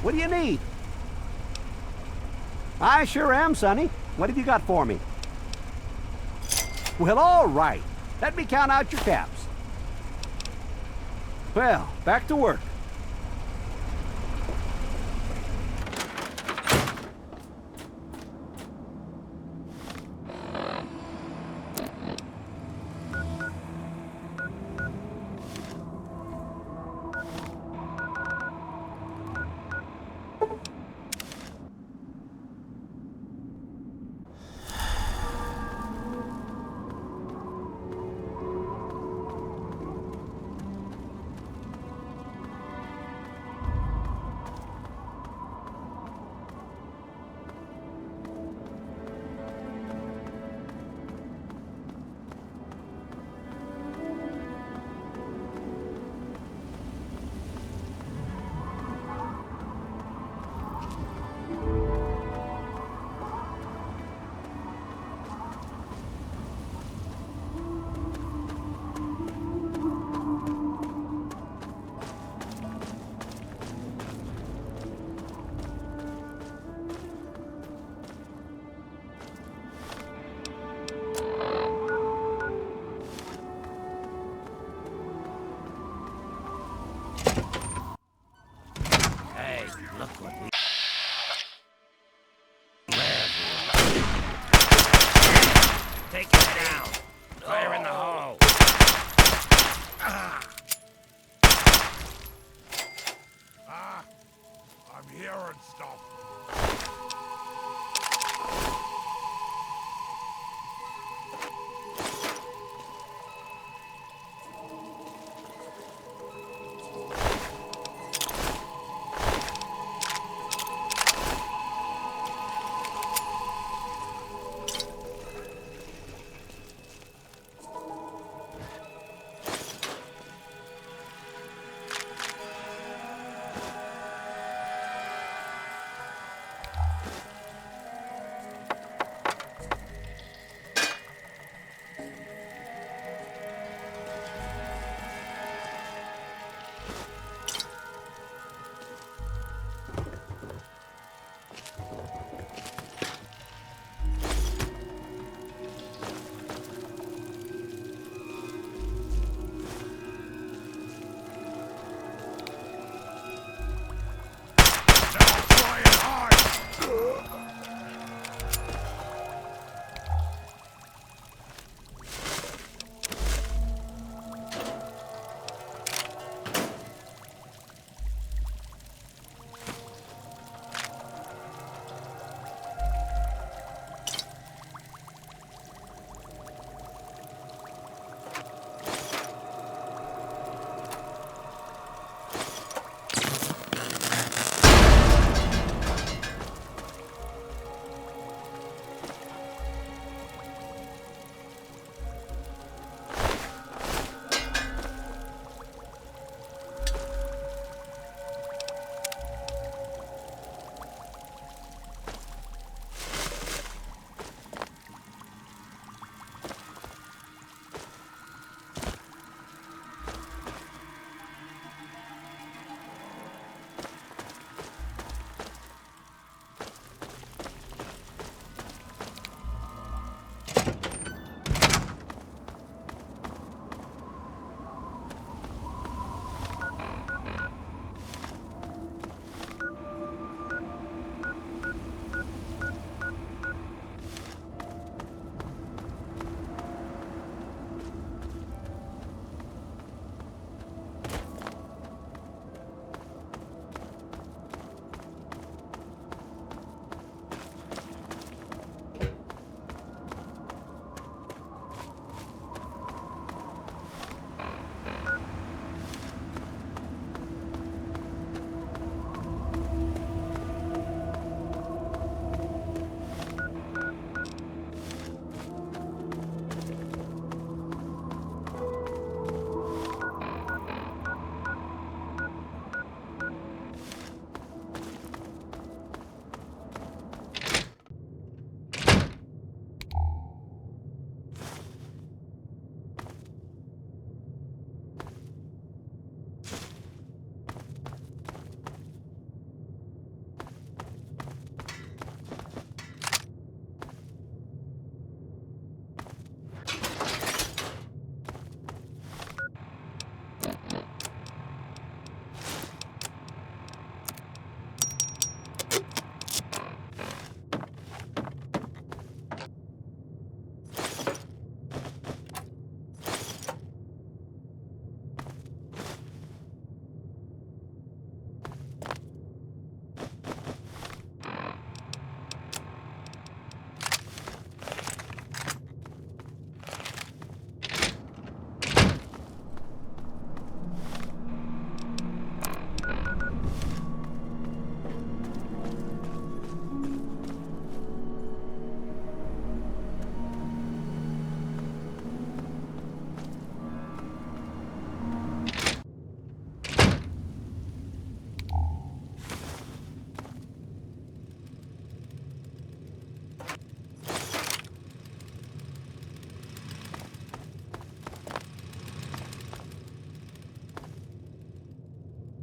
What do you need? I sure am, Sonny. What have you got for me? Well, all right. Let me count out your caps. Well, back to work.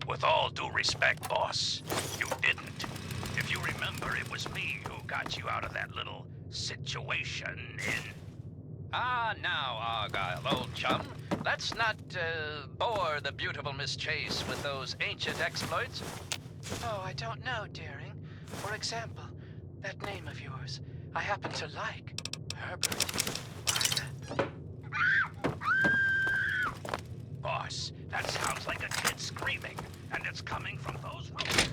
With all due respect, boss, you didn't. If you remember, it was me who got you out of that little situation in... Ah, now, Argyle, old chum. Let's not, bore the beautiful Miss Chase with those ancient exploits. Oh, I don't know, Deering. For example, that name of yours, I happen to like. Herbert. Boss, that sounds like a kid screaming, and it's coming from those rooms.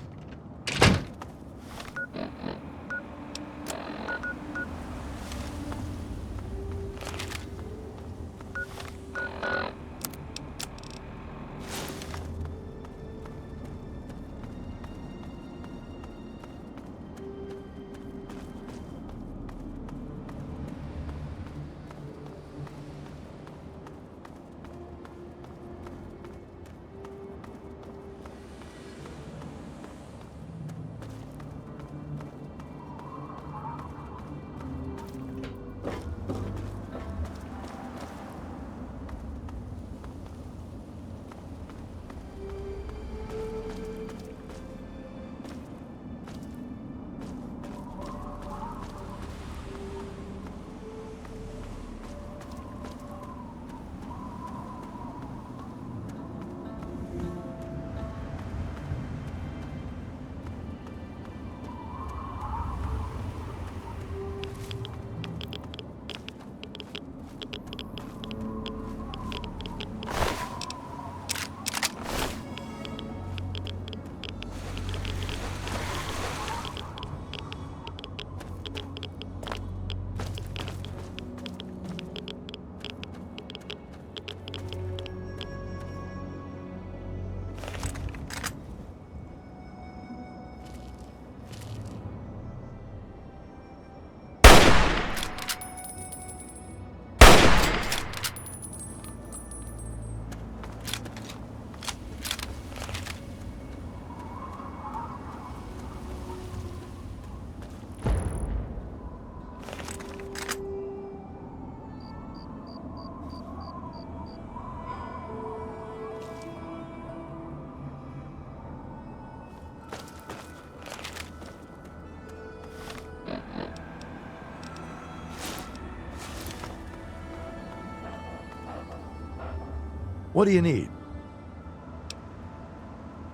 What do you need?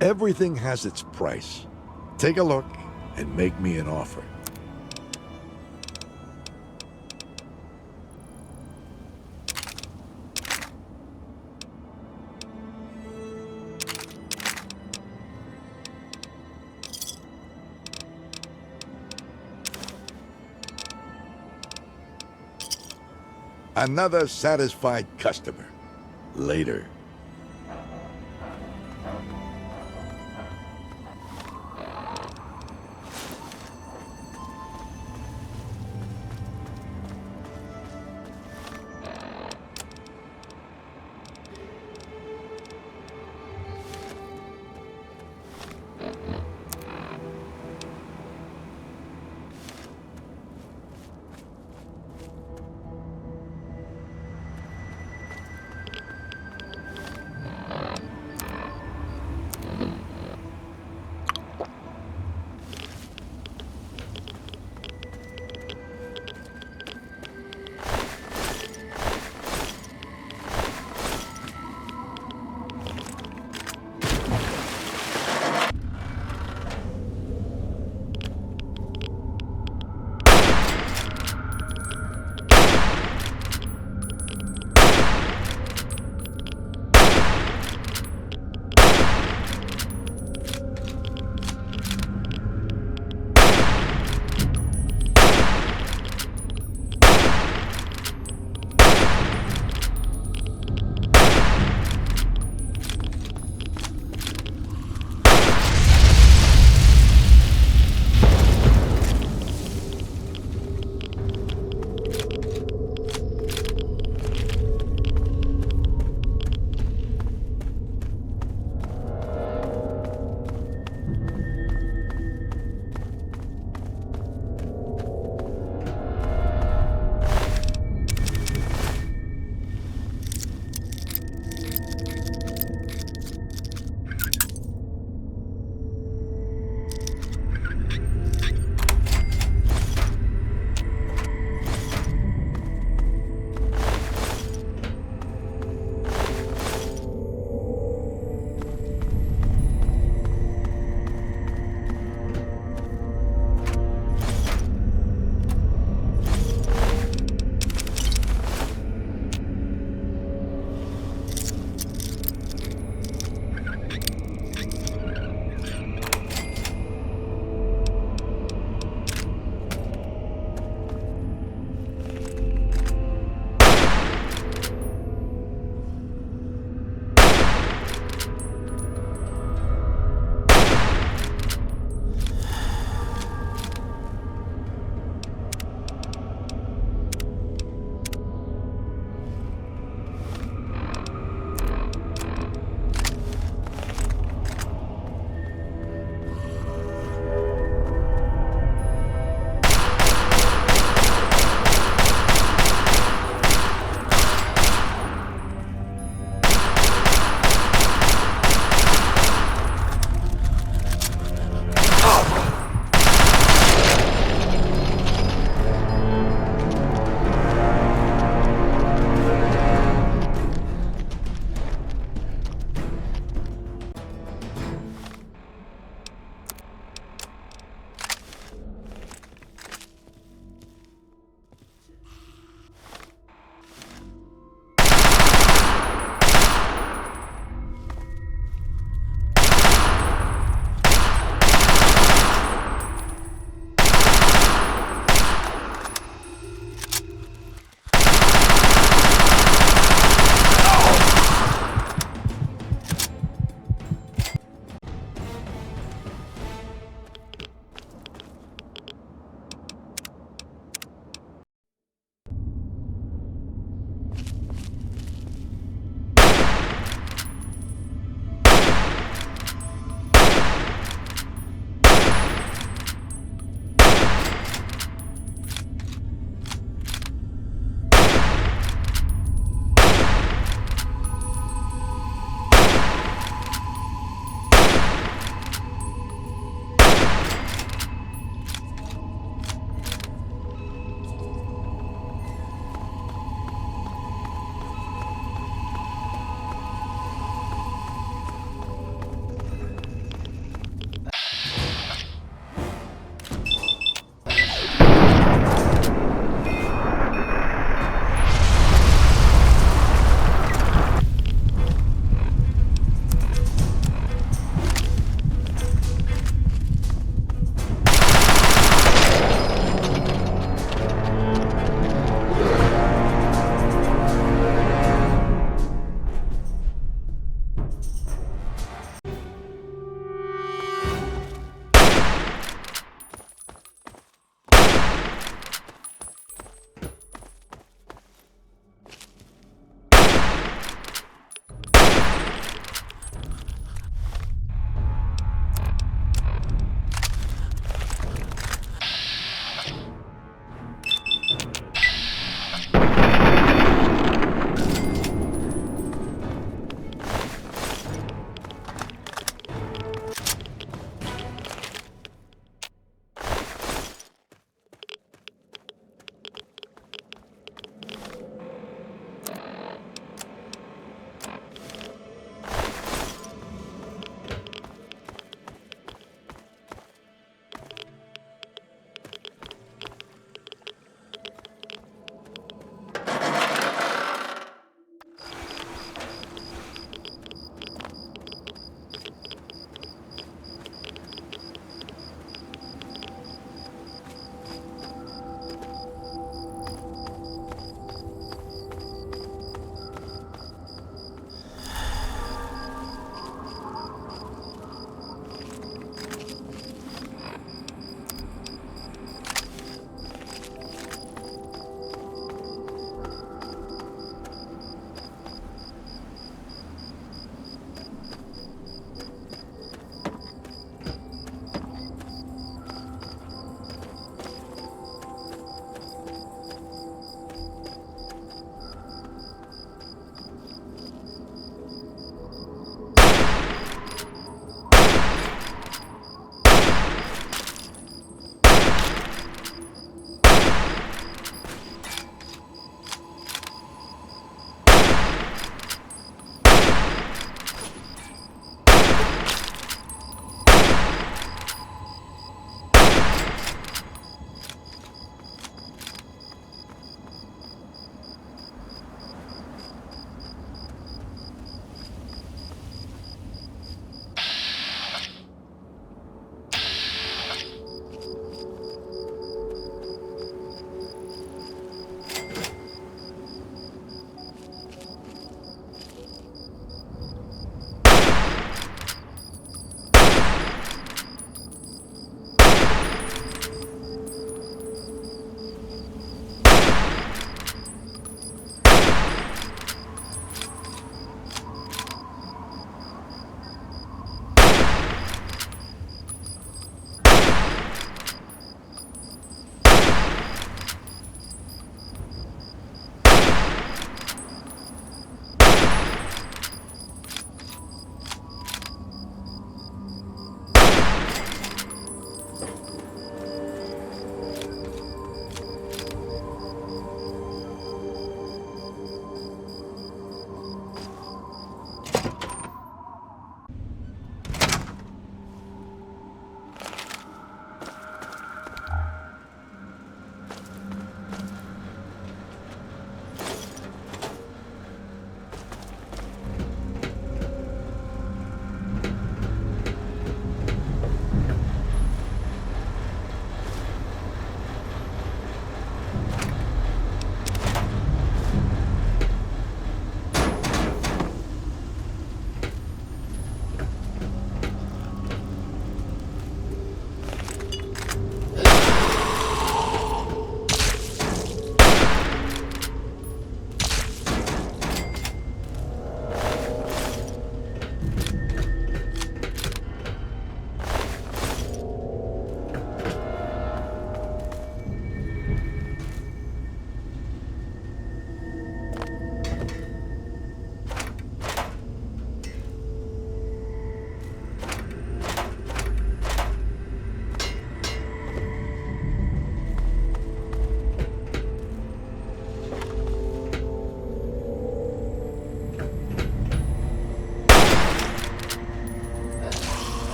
Everything has its price. Take a look and make me an offer. Another satisfied customer. Later.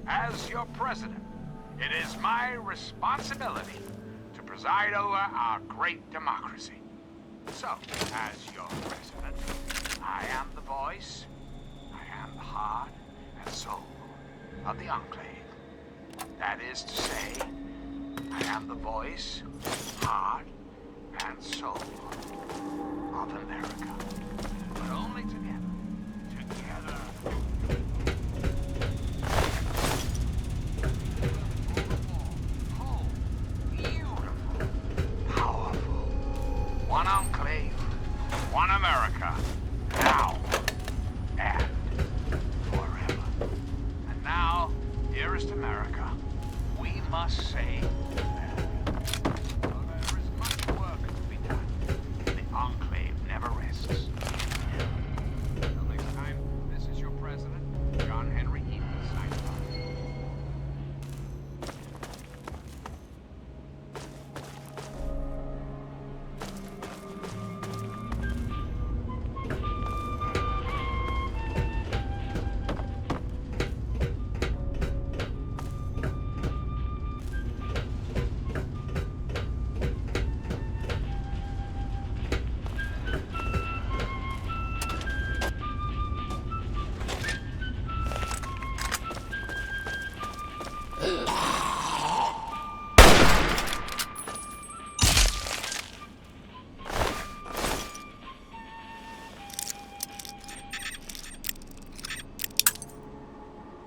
As your president, it is my responsibility to preside over our great democracy. So, as your president, I am the voice, I am the heart and soul of the Enclave. That is to say, I am the voice, heart, and soul of America. But only together. Together. Whole, beautiful, powerful. One Enclave, one America. Now and forever. And now, dearest America, we must say there is much work to be done. The Enclave never rests. Until next time, this is your president, John Henry Eaton, signing off.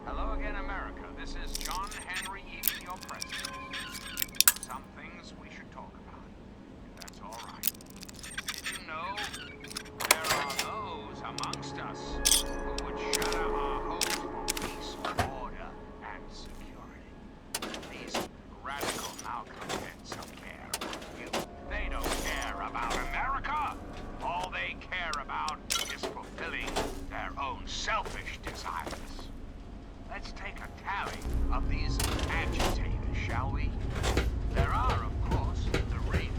Hello again, America. This is John Henry Eaton, your president. Some things we should talk about, if that's all right. Did you know there are those amongst us who would shatter our hopes for peace, order, and security? These radical malcontents don't care about you. They don't care about America. All they care about is fulfilling their own selfish desires. Let's take a tally of these agitators, shall we? There are, of course, the raiders.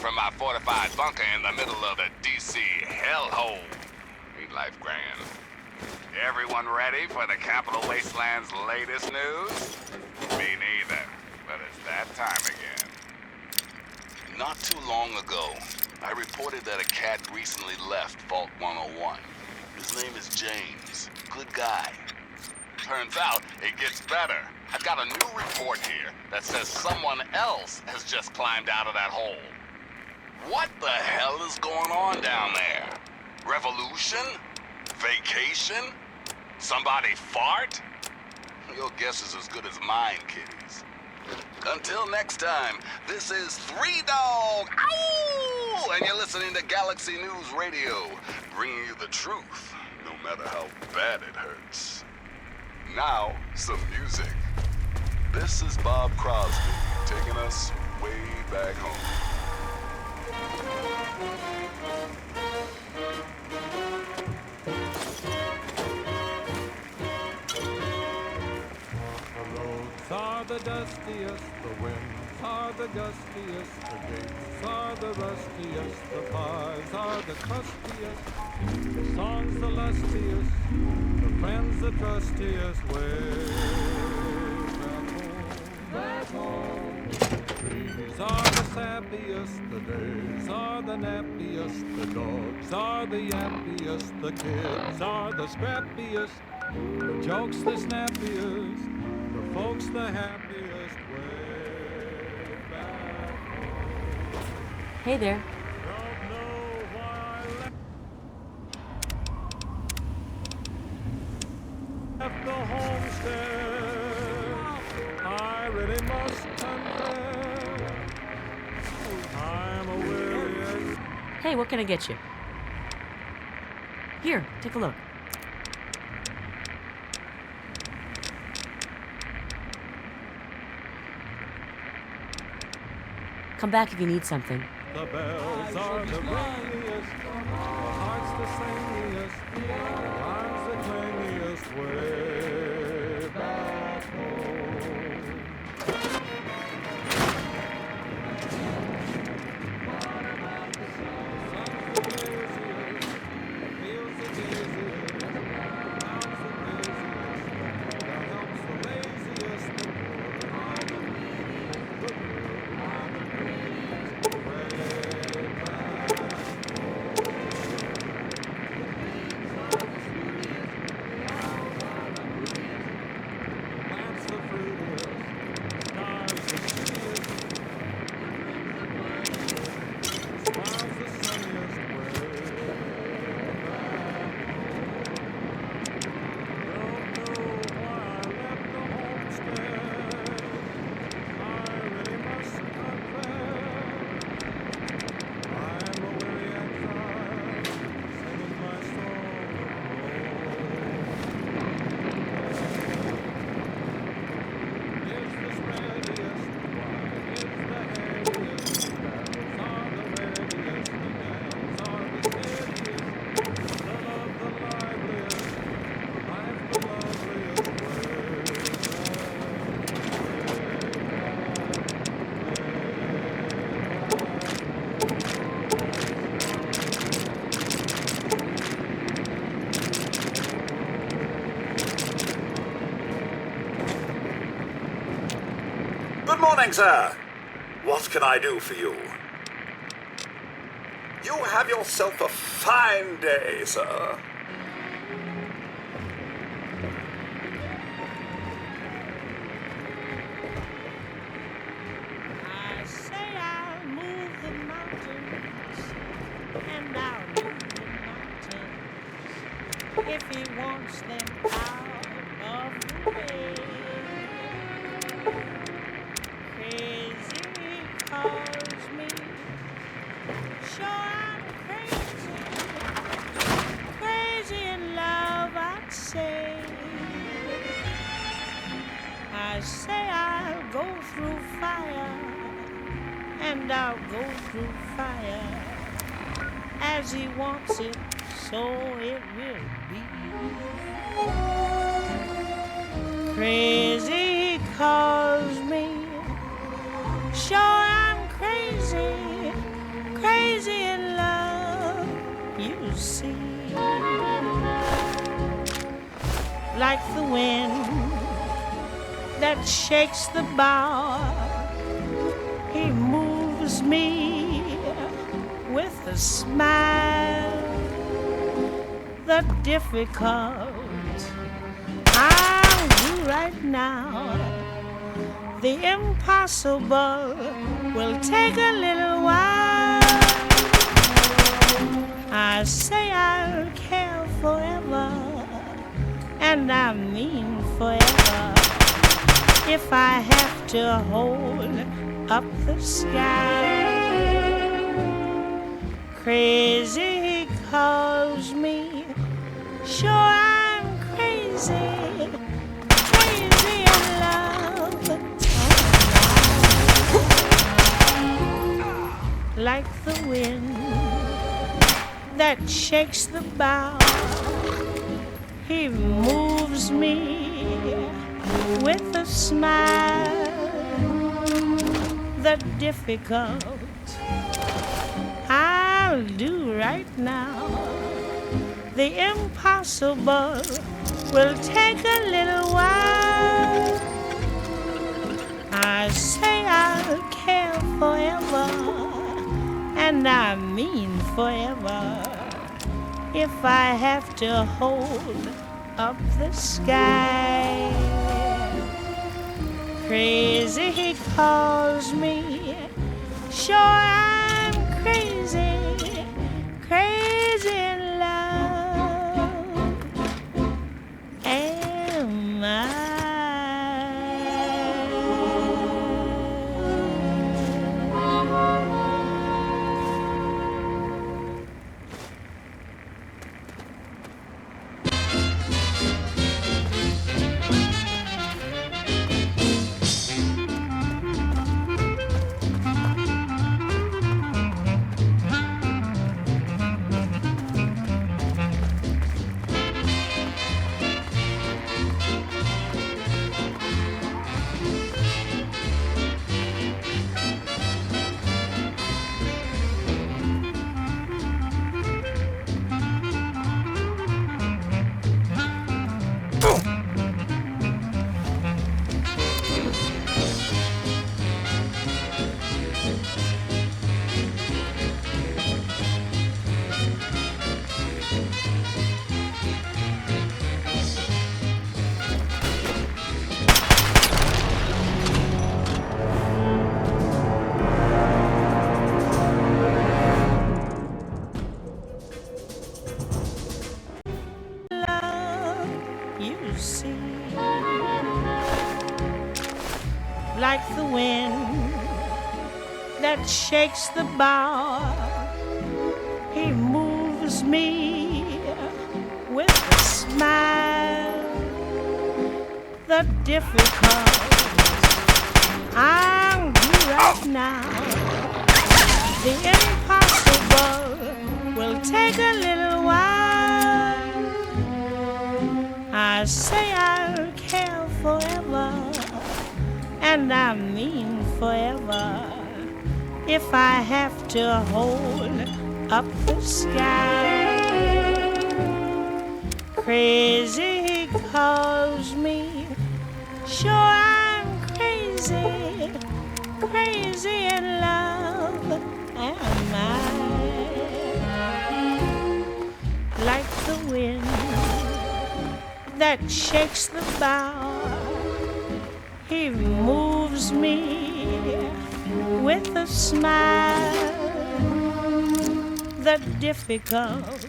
from my fortified bunker in the middle of the DC hellhole. Ain't life grand? Everyone ready for the Capital Wasteland's latest news? Me neither, but it's that time again. Not too long ago, I reported that a cat recently left Vault 101. His name is James. Good guy. Turns out it gets better. I've got a new report here that says someone else has just climbed out of that hole. What the hell is going on down there? Revolution? Vacation? Somebody fart? Your guess is as good as mine, kiddies. Until next time, this is Three Dog, ow! And you're listening to Galaxy News Radio, bringing you the truth, no matter how bad it hurts. Now, some music. This is Bob Crosby, taking us way back home. Are the dustiest, the winds are the gustiest, the gates are the rustiest, the pies are the crustiest, the songs the lustiest, the friends the trustiest. Way back home. Trees are the sappiest, the days are the nappiest, the dogs are the yappiest, the kids are the scrappiest, the jokes the snappiest. Folks the happiest way back home. Hey there. Don't know why I left the homestead. I really must confess, I'm a weary. Hey, what can I get you? Here, take a look. Come back if you need something. The bells are the ringiest, the hearts the singiest, the arms the clingiest way back home. Good morning, sir. What can I do for you? You have yourself a fine day, sir. I say I'll move the mountains, and I'll move the mountains if he wants them out of the way. Crazy calls me, sure I'm crazy, crazy in love, I'd say. I say I'll go through fire, and I'll go through fire, as he wants it, so it will be. Crazy calls me, sure I'm crazy, like the wind that shakes the bough. He moves me with a smile. The difficult I'll do right now. The impossible will take a little while. I say I'll care forever, and I mean forever. If I have to hold up the sky, crazy he calls me. Sure, I'm crazy, crazy in love. Like the wind that shakes the bough, he moves me with a smile. The difficult I'll do right now. The impossible will take a little while. I say I'll care forever, and I mean forever. If I have to hold up the sky, crazy he calls me. Sure, I'm crazy, crazy in love. Am I? Like the wind that shakes the bough, he moves me with a smile. The difficult I'll do right now. The impossible will take a little while. I say I'll care forever, and I mean forever. If I have to hold up the sky, crazy he calls me. Sure, I'm crazy, crazy in love. Am I? Like the wind that shakes the bough, he moves me with a smile. The difficult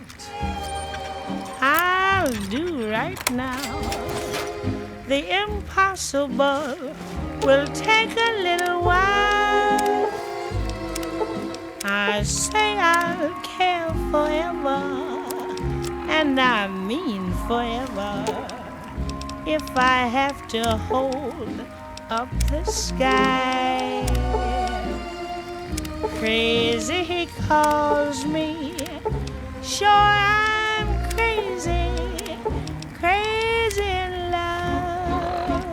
I'll do right now. The impossible will take a little while. I say I'll care forever, and I mean forever. If I have to hold up the sky, crazy he calls me. Sure, I'm crazy, crazy in love.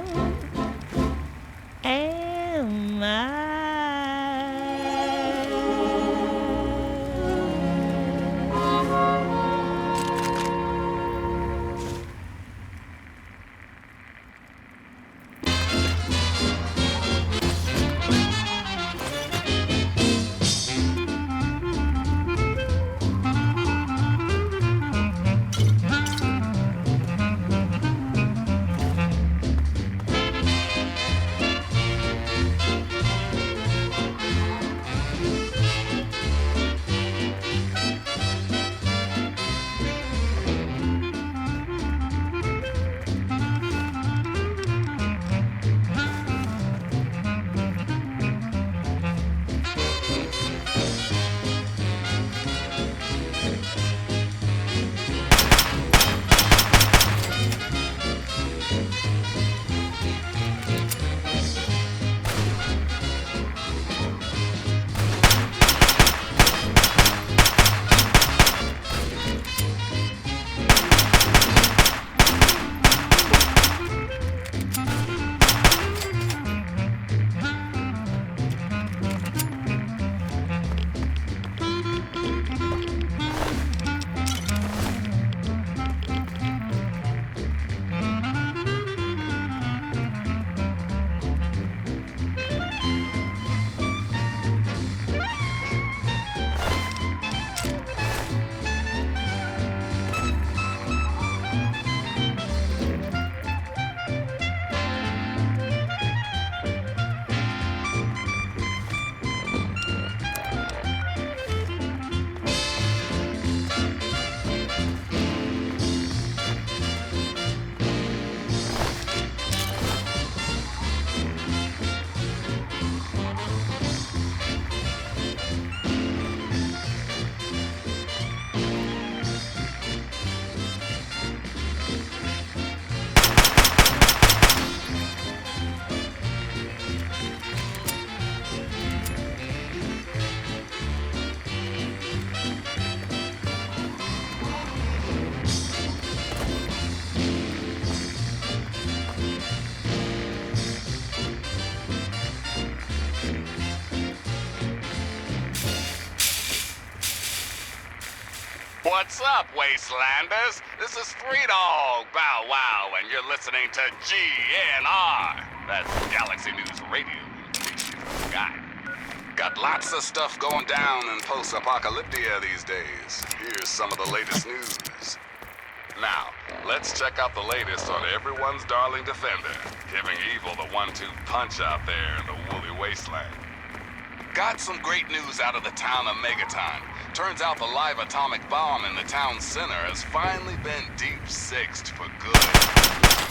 Am I? What's up, Wastelanders? This is Three Dog Bow Wow, and you're listening to GNR. That's Galaxy News Radio, in case you forgot. Got lots of stuff going down in post-apocalyptia these days. Here's some of the latest news. Now, let's check out the latest on everyone's darling defender, giving evil the 1-2 punch out there in the woolly wasteland. Got some great news out of the town of Megaton. Turns out the live atomic bomb in the town center has finally been deep-sixed for good.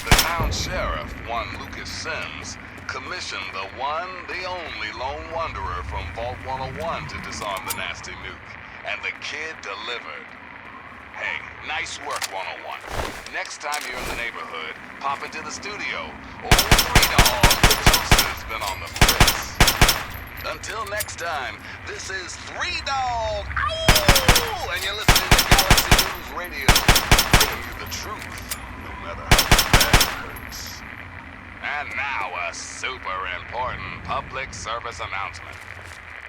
The town sheriff, one Lucas Sims, commissioned the one, the only lone wanderer from Vault 101 to disarm the nasty nuke. And the kid delivered. Hey, nice work, 101. Next time you're in the neighborhood, pop into the studio. Old Three Dog, the toaster's been on the fritz. Until next time, this is Three Dog, ow! And you're listening to Galaxy News Radio, bringing you the truth, no matter how bad it hurts. And now, a super important public service announcement.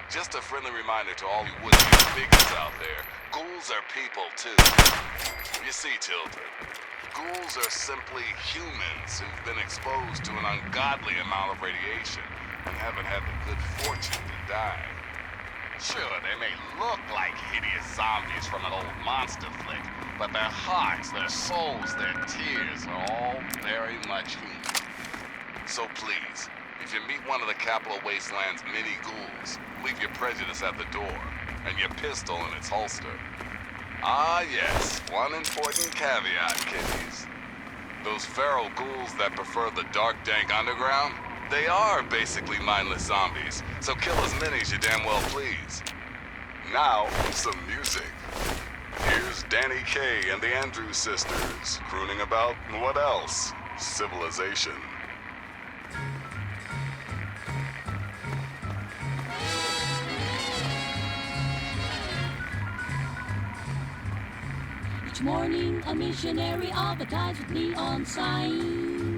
Just a friendly reminder to all you would-be bigots out there, ghouls are people too. You see, children, ghouls are simply humans who've been exposed to an ungodly amount of radiation and haven't had the good fortune to die. Sure, they may look like hideous zombies from an old monster flick, but their hearts, their souls, their tears are all very much human. So please, if you meet one of the Capital Wasteland's many ghouls, leave your prejudice at the door and your pistol in its holster. Ah yes, one important caveat, kiddies. Those feral ghouls that prefer the dark, dank underground, they are basically mindless zombies, so kill as many as you damn well please. Now, some music. Here's Danny Kaye and the Andrews Sisters, crooning about, what else? Civilization. Each morning, a missionary advertised with neon signs.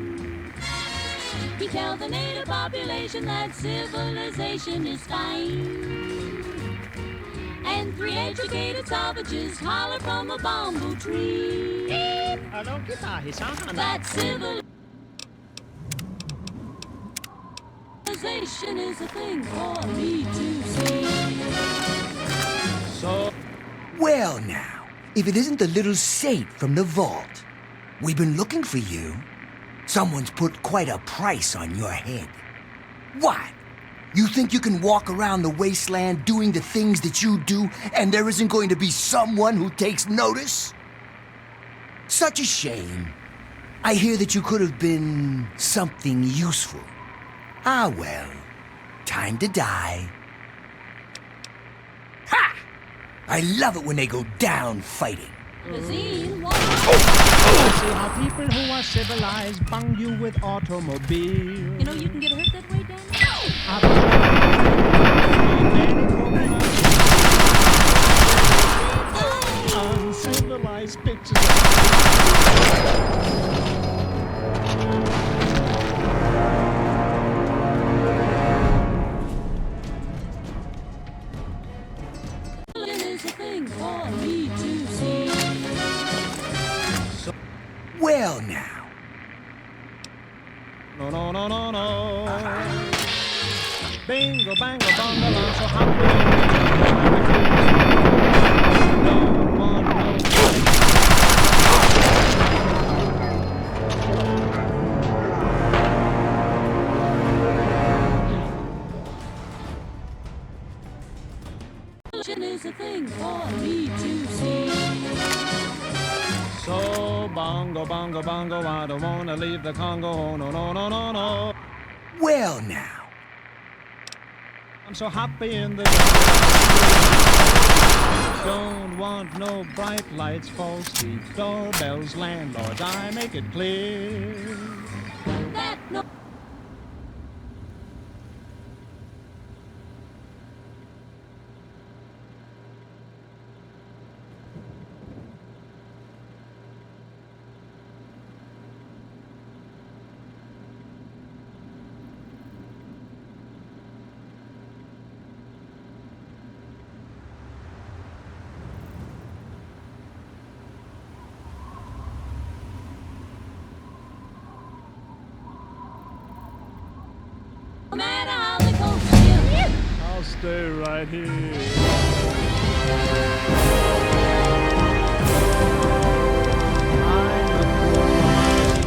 He tells the native population that civilization is fine. And 3 educated savages holler from a bamboo tree that civilization is a thing for me to see. Well now, if it isn't the little saint from the vault, we've been looking for you. Someone's put quite a price on your head. What? You think you can walk around the wasteland doing the things that you do, and there isn't going to be someone who takes notice? Such a shame. I hear that you could have been something useful. Ah well, time to die. Ha! I love it when they go down fighting. See how people who are civilized bung you with automobiles. You know you can get hurt that way, Dan? Uncivilized pictures. Is a thing for me to see. Well now. No, no, no, no, no. Bingo, bango, bongo, so happy. Don't want no. Is a thing for me to see. So bongo, bongo, bongo, I don't wanna leave the Congo. No, no, no, no, no. Well now. I'm so happy in the don't want no bright lights, false street doorbells, landlords. I make it clear that no. stay right here.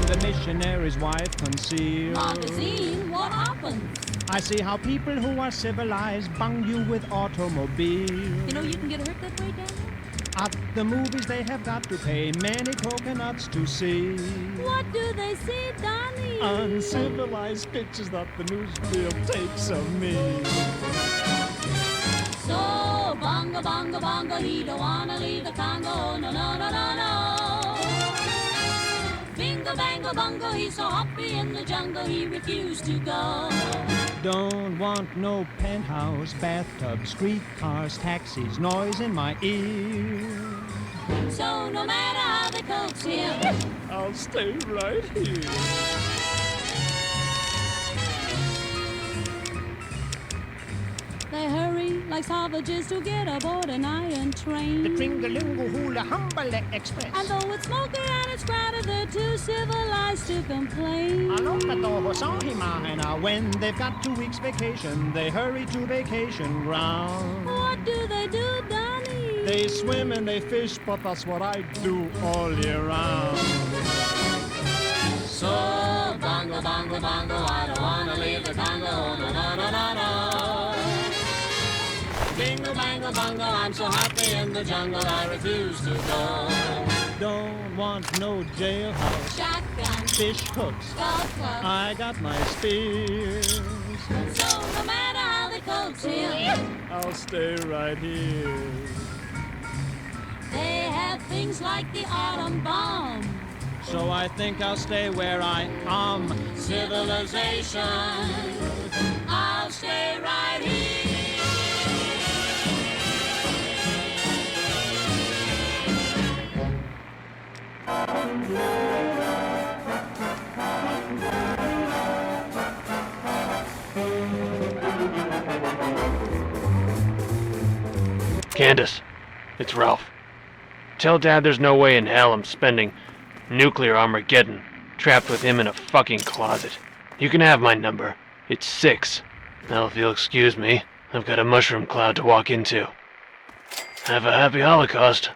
The missionary's wife concealed. Magazine, what happens? I see how people who are civilized bung you with automobiles. You know you can get hurt that way, Daniel? At the movies they have got to pay many coconuts to see. What do they see, Donnie? Uncivilized pictures that the newsreel takes of me. So, bongo, bongo, bongo, he don't wanna leave the Congo, no, no, no, no, no. Bingo, bango, bongo, he's so happy in the jungle, he refused to go. Don't want no penthouse, bathtub, streetcars, taxis, noise in my ear. So no matter how they coax him, I'll stay right here. They hurry like savages to get aboard an iron train. The Tringalingo Hula Humbale Express. And though it's smoky and it's crowded, they're too civilized to complain. And when they've got 2 weeks vacation, they hurry to vacation ground. What do they do, Donnie? They swim and they fish, but that's what I do all year round. So, bongo, bongo, bongo, I don't wanna leave the Congo, no, no, no, no, no. Bingo, bango, bongo, I'm so happy in the jungle, I refuse to go. Don't want no jailhouse, Shotgun, fish hooks, golf club, I got my spears. so no matter how they coax him, I'll stay right here. they have things like the atom bomb. So I think I'll stay where I am. Civilization, I'll stay right here. Candace, it's Ralph. Tell Dad there's no way in hell I'm spending nuclear Armageddon trapped with him in a fucking closet. You can have my number. It's 6. Now if you'll excuse me, I've got a mushroom cloud to walk into. Have a happy Holocaust.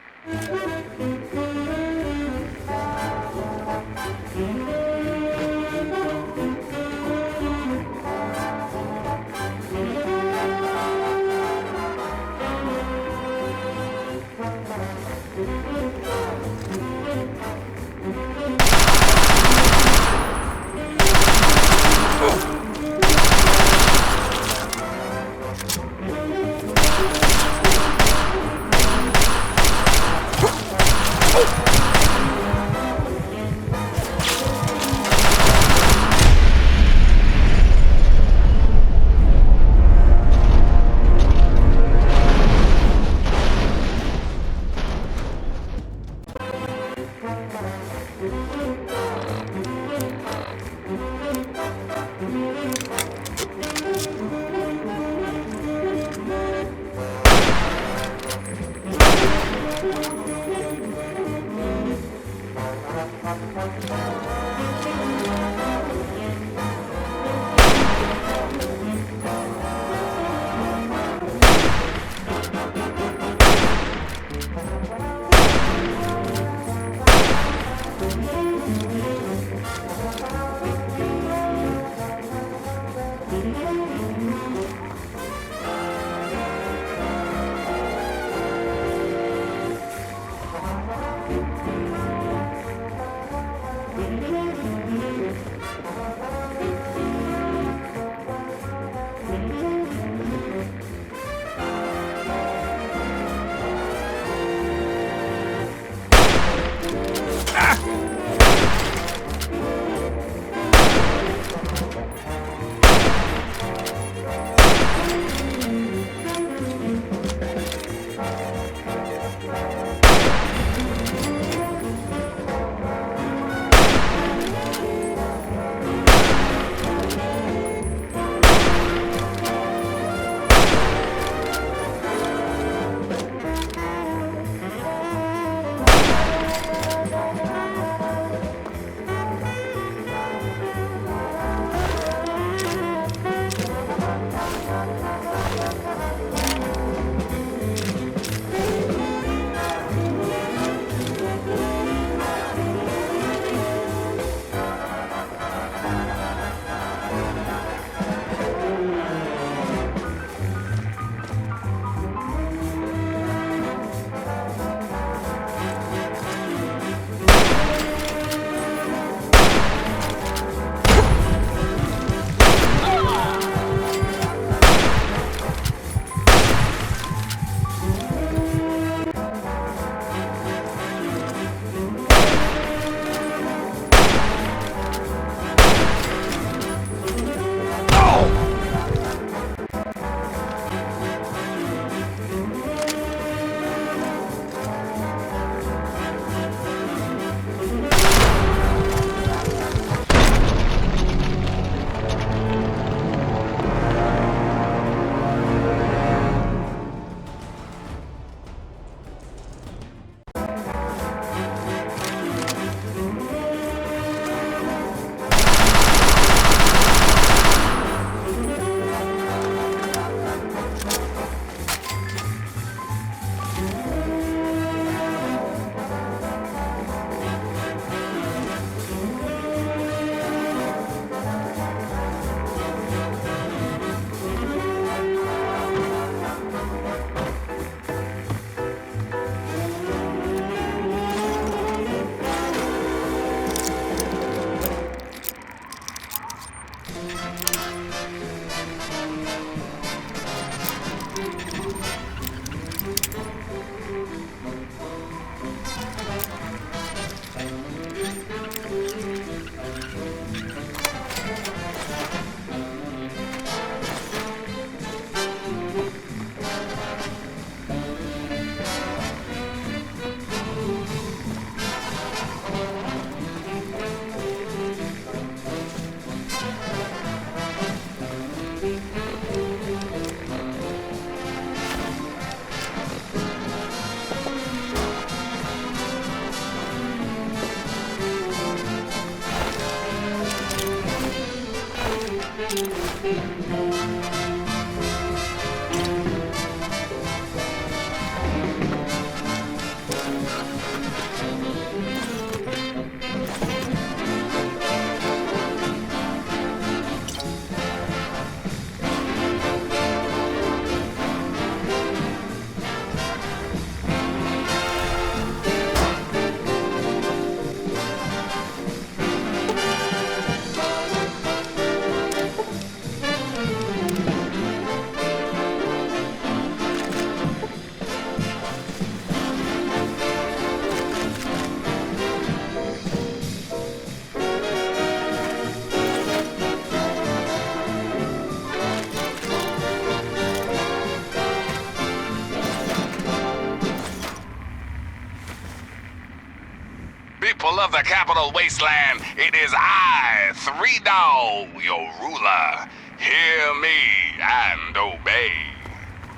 People of the Capital Wasteland, it is I, Three Dog, your ruler. Hear me and obey.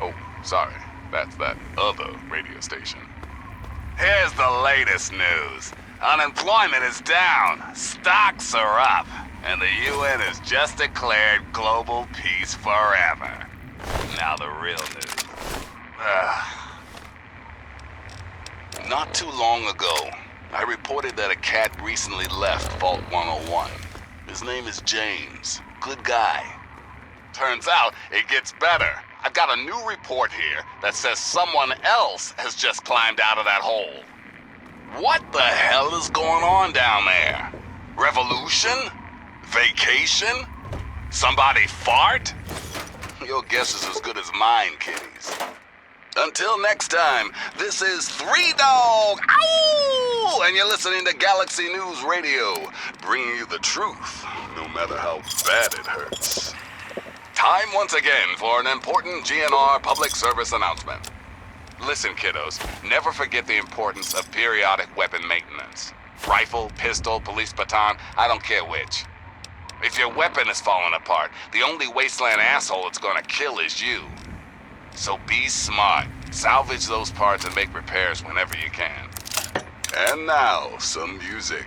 Oh, sorry, that's that other radio station. Here's the latest news. Unemployment is down, stocks are up, and the UN has just declared global peace forever. Now the real news. Not too long ago, I reported that a cat recently left Vault 101. His name is James. Good guy. Turns out it gets better. I've got a new report here that says someone else has just climbed out of that hole. What the hell is going on down there? Revolution? Vacation? Somebody fart? Your guess is as good as mine, kiddies. Until next time, this is Three Dog, ow! And you're listening to Galaxy News Radio, bringing you the truth, no matter how bad it hurts. Time once again for an important GNR public service announcement. Listen, kiddos, never forget the importance of periodic weapon maintenance. Rifle, pistol, police baton, I don't care which. If your weapon is falling apart, the only wasteland asshole it's gonna kill is you. So be smart, salvage those parts and make repairs whenever you can. And now, some music.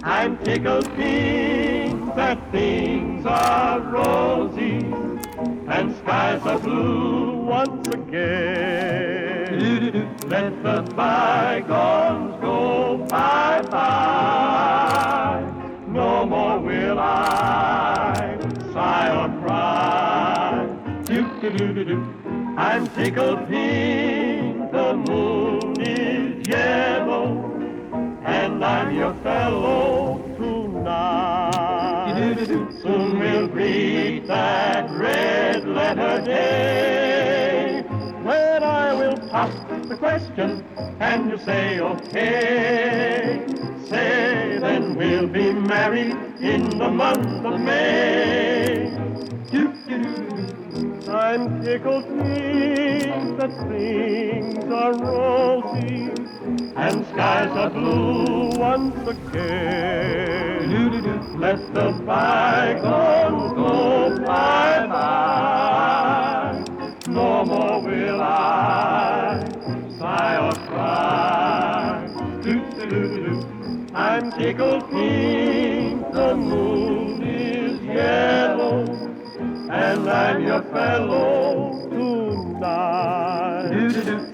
I'm tickled pink that things are rosy and skies are blue once again. Let the bygones go bye-bye. No more will I sigh or cry. Do-do-do-do-do. I'm tickled pink, the moon is yellow, and I'm your fellow tonight. Soon we'll greet that red letter day, when I will pop the question and you say okay. Say then we'll be married in the month of May. I'm tickled pink that things are rosy and skies are blue once again. Let the bygones go bye-bye. No more will I sigh or cry. I'm tickled pink, the moon is yellow, and I'm your fellow tonight.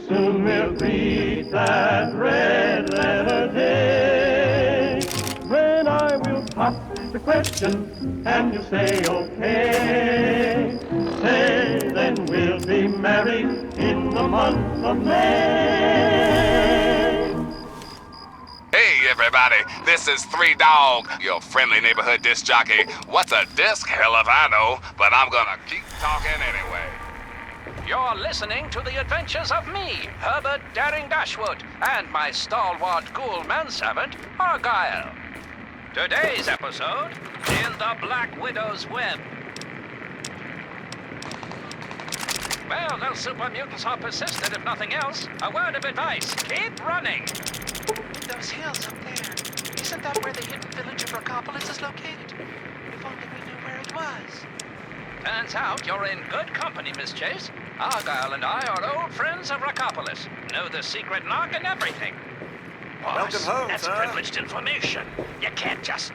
Soon we'll greet that red letter day, when I will pop the question and you say okay. Say then we'll be married in the month of May. Hey everybody, this is Three Dog, your friendly neighborhood disc jockey. What's a disc? Hell if I know, but I'm gonna keep talking anyway. You're listening to the adventures of me, Herbert Daring Dashwood, and my stalwart ghoul manservant, Argyle. Today's episode, In the Black Widow's Web. Well, those super mutants are persistent, if nothing else. A word of advice, keep running. Those hills up there. Isn't that where the hidden village of Rockopolis is located? If only we knew where it was. Turns out you're in good company, Miss Chase. Argyle and I are old friends of Rockopolis. Know the secret knock and everything. Welcome home, that's sir. privileged information. You can't just...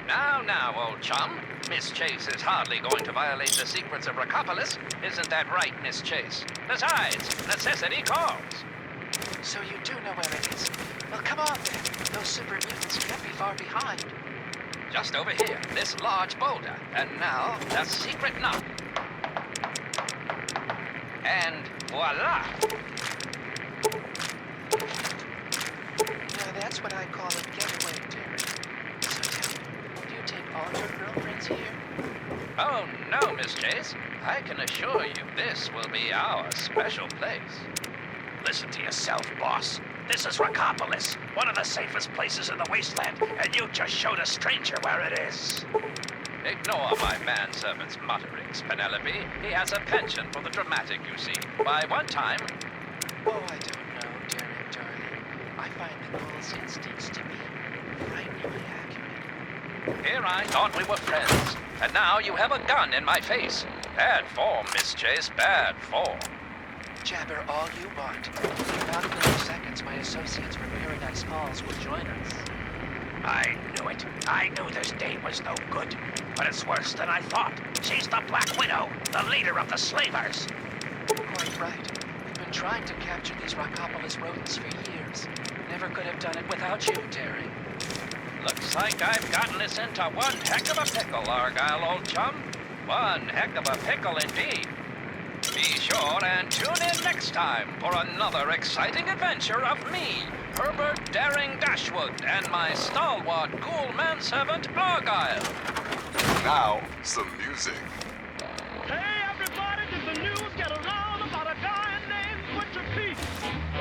Now, old chum. Miss Chase is hardly going to violate the secrets of Rockopolis. Isn't that right, Miss Chase? Besides, necessity calls. So you do know where it is. Well, come on then. Those super mutants can't be far behind. Just over here, this large boulder. And now, the secret knock. And voila! Now that's what I call a getaway, Derek. So tell me, do you take all your girlfriends here? Oh, no, Miss Chase. I can assure you this will be our special place. Listen to yourself, boss. This is Rockopolis, one of the safest places in the wasteland, and you just showed a stranger where it is. Ignore my manservant's mutterings, Penelope. He has a penchant for the dramatic, you see. By one time... Oh, I don't know, Derek, darling. I find the ghouls' instincts to be frighteningly accurate. Here I thought we were friends, and now you have a gun in my face. Bad form, Miss Chase, bad form. Jabber all you want. In about a few seconds, my associates from Paradise Falls will join us. I knew it. I knew this dame was no good. But it's worse than I thought. She's the Black Widow, the leader of the slavers. Quite right. We've been trying to capture these Rockopolis rodents for years. Never could have done it without you, Derry. Looks like I've gotten us into one heck of a pickle, Argyle, old chum. One heck of a pickle indeed. Be sure and tune in next time for another exciting adventure of me, Herbert Daring Dashwood, and my stalwart ghoul manservant, Argyle. Now, some music. Hey, everybody, did the news get around about a guy named Butcher Pete?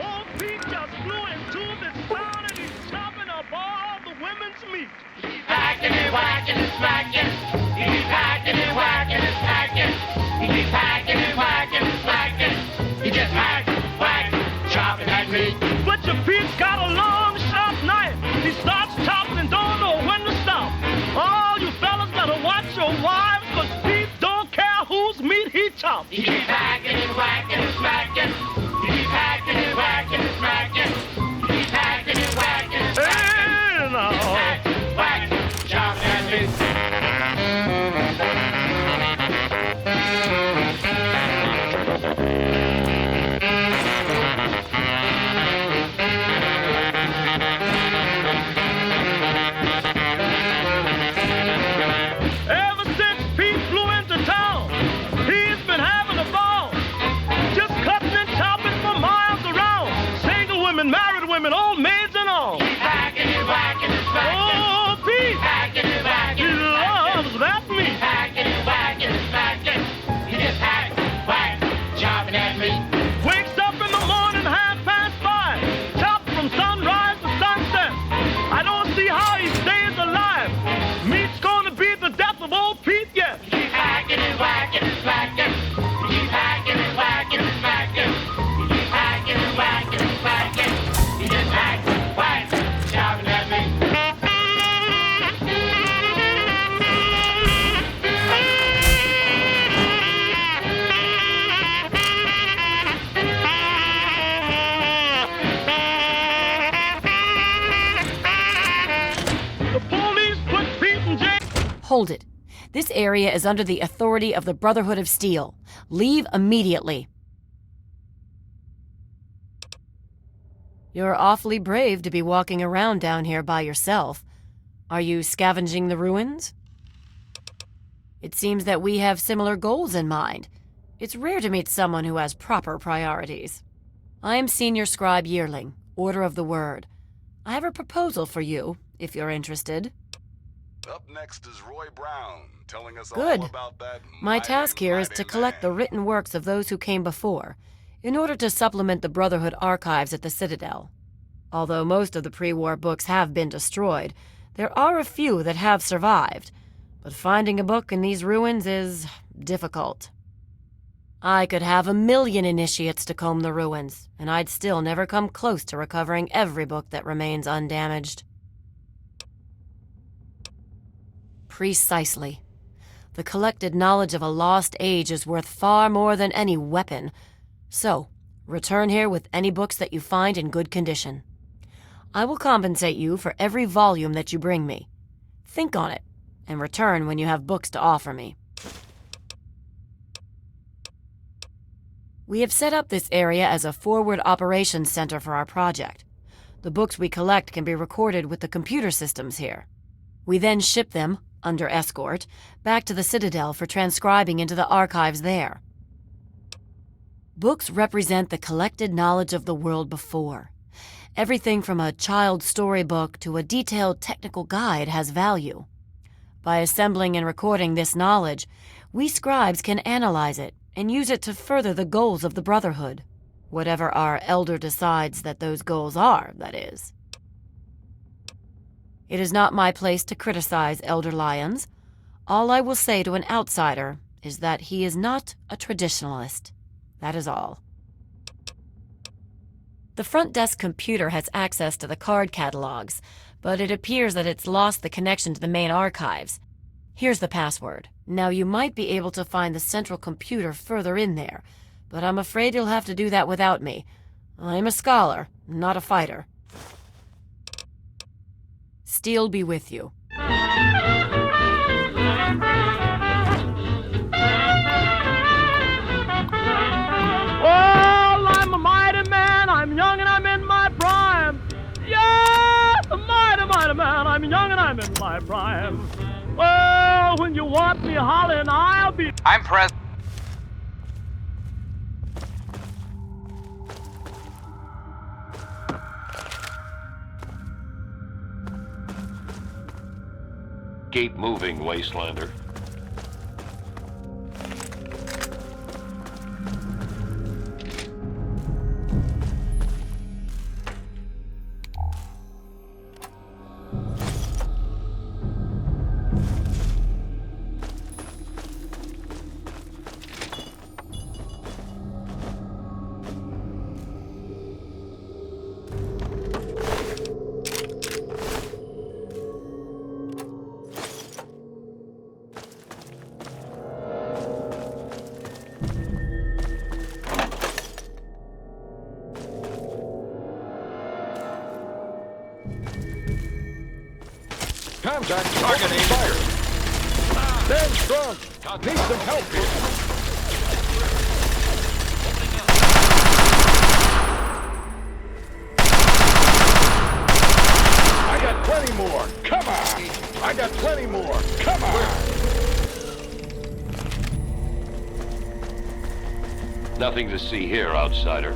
Old Pete just flew into this town and he's chopping up all the women's meat. He's hacking and whacking and smacking. He's hacking and whacking and smacking. He's hacking and whacking and smacking. He just hack, whack, chopping that meat. Butcher Pete's got a long, sharp knife. He starts chopping and don't know when to stop. All you fellas better watch your wives, 'cause Pete don't care whose meat he chops. He keeps hacking and whacking and smacking. He keeps hacking how he stays alive. Meat's gonna be the death of old Pete, yes. Keep hacking and whacking and smacking. Keep hacking and whacking and smacking. Keep hacking and whacking and smacking. He just hacks and whacks, shouting at me. Hold it. This area is under the authority of the Brotherhood of Steel. Leave immediately. You're awfully brave to be walking around down here by yourself. Are you scavenging the ruins? It seems that we have similar goals in mind. It's rare to meet someone who has proper priorities. I am Senior Scribe Yearling, Order of the Word. I have a proposal for you, if you're interested. Up next is Roy Brown, telling us Good. all about that. My task here is to collect the written works of those who came before, in order to supplement the Brotherhood archives at the Citadel. Although most of the pre-war books have been destroyed, there are a few that have survived, but finding a book in these ruins is difficult. I could have 1,000,000 initiates to comb the ruins, and I'd still never come close to recovering every book that remains undamaged. Precisely. The collected knowledge of a lost age is worth far more than any weapon. So, return here with any books that you find in good condition. I will compensate you for every volume that you bring me. Think on it, and return when you have books to offer me. We have set up this area as a forward operations center for our project. The books we collect can be recorded with the computer systems here. We then ship them, under escort, back to the Citadel for transcribing into the archives there. Books represent the collected knowledge of the world before. Everything from a child's storybook to a detailed technical guide has value. By assembling and recording this knowledge, we scribes can analyze it and use it to further the goals of the Brotherhood. Whatever our elder decides that those goals are, that is. It is not my place to criticize Elder Lyons. All I will say to an outsider is that he is not a traditionalist. That is all. The front desk computer has access to the card catalogs, but it appears that it's lost the connection to the main archives. Here's the password. Now you might be able to find the central computer further in there, but I'm afraid you'll have to do that without me. I'm a scholar, not a fighter. Steel be with you. Well, I'm a mighty man, I'm young and I'm in my prime. Yes, a mighty man, I'm young and I'm in my prime. Well, when you want me hollering, I'll be... I'm President. Keep moving, Wastelander. Contact targeting fire. Stand strong. Need some help here. I got plenty more. Come on. I got plenty more. Come on. Nothing to see here, outsider.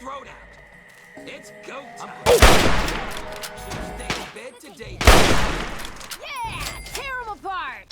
your throat out. It's go time. Should've stayed in bed today. Yeah! Tear them apart!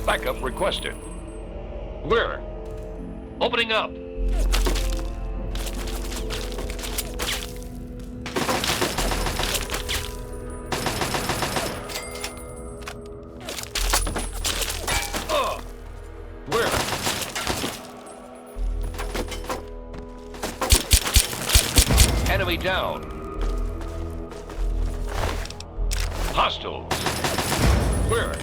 Backup requested. Where? Opening up. Where? Enemy down. Hostiles. Where?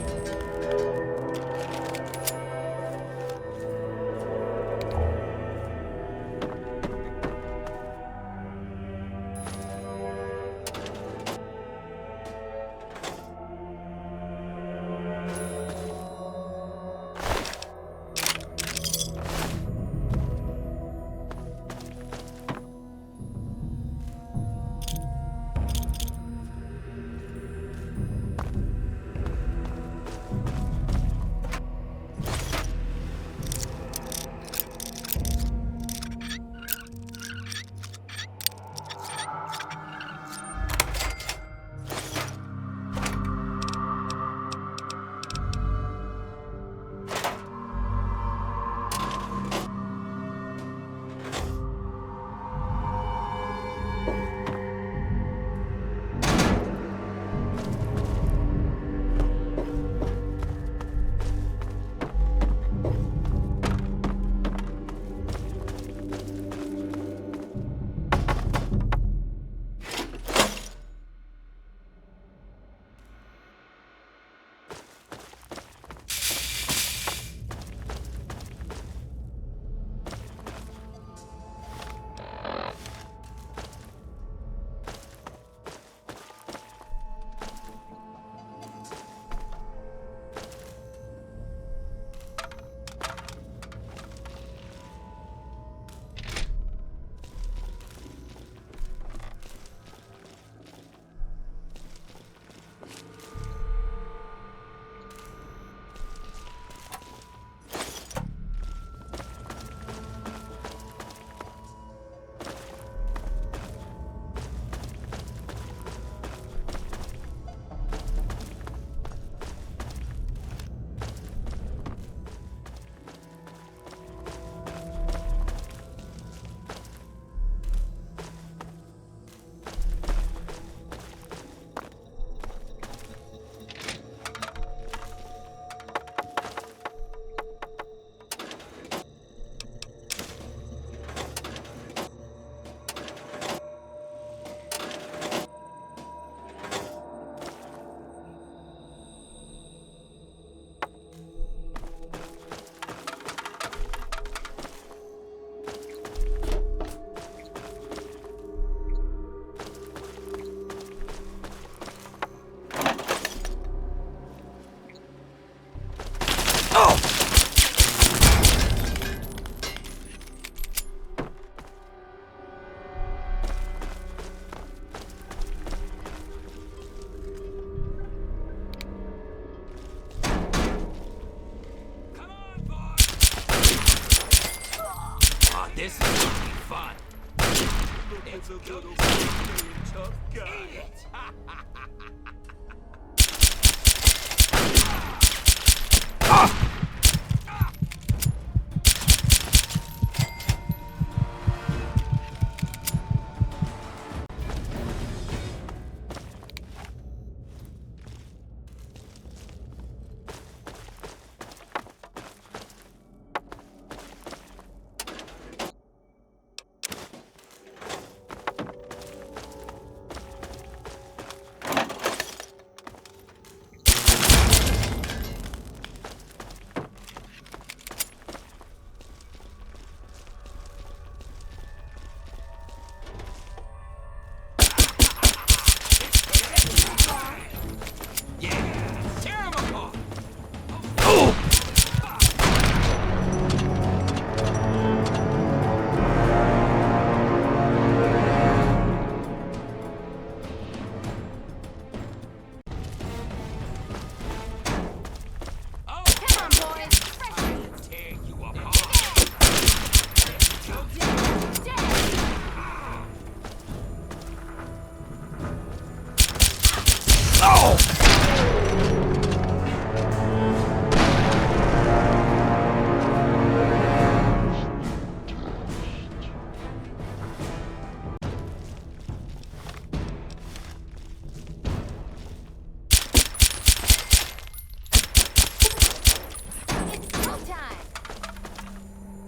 It's a good old tough guy.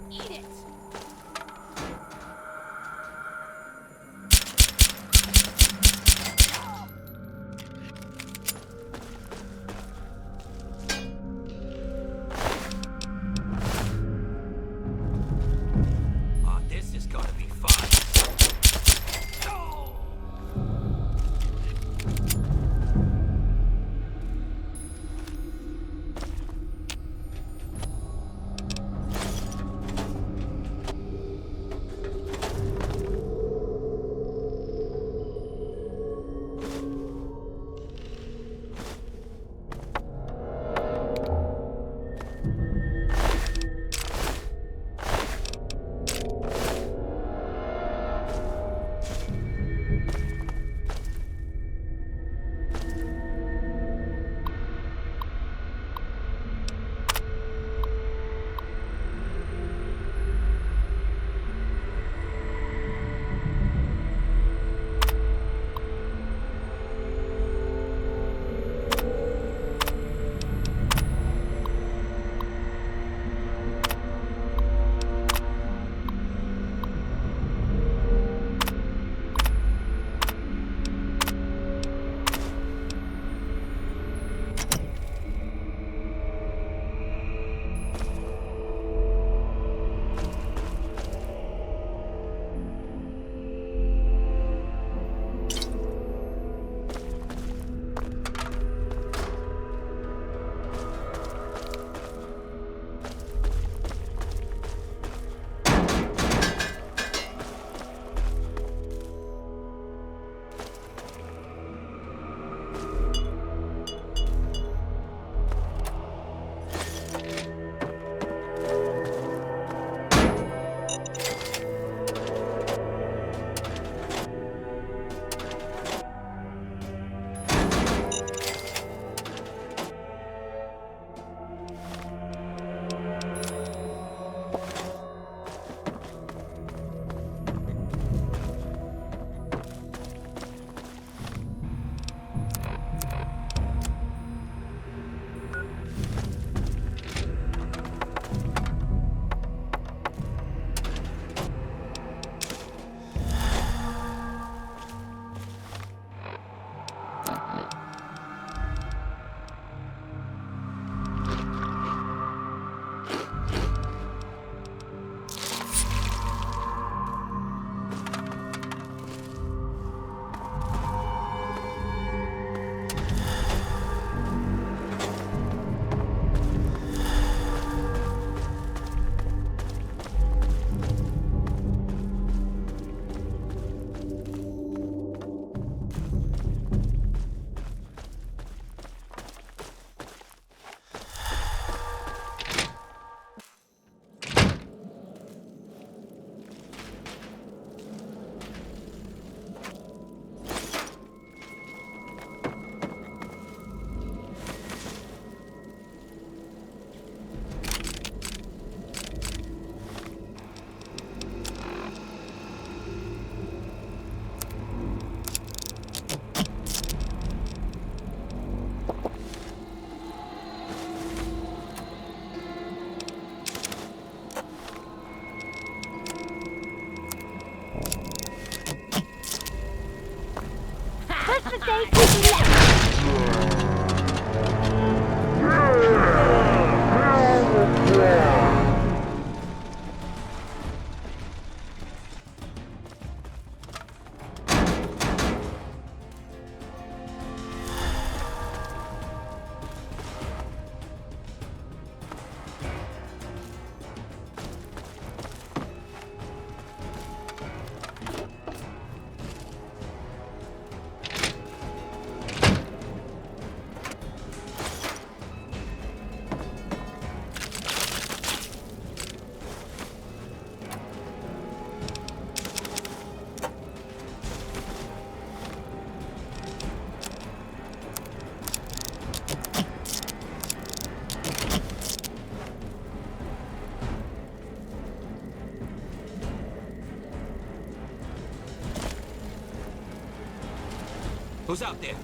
Eat it! Who's out there?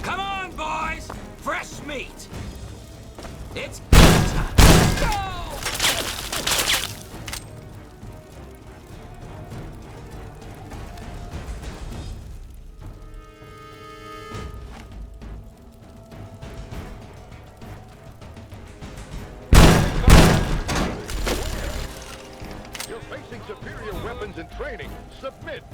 Come on, boys! Fresh meat! It's time! Go! You're facing superior weapons and training. Submit.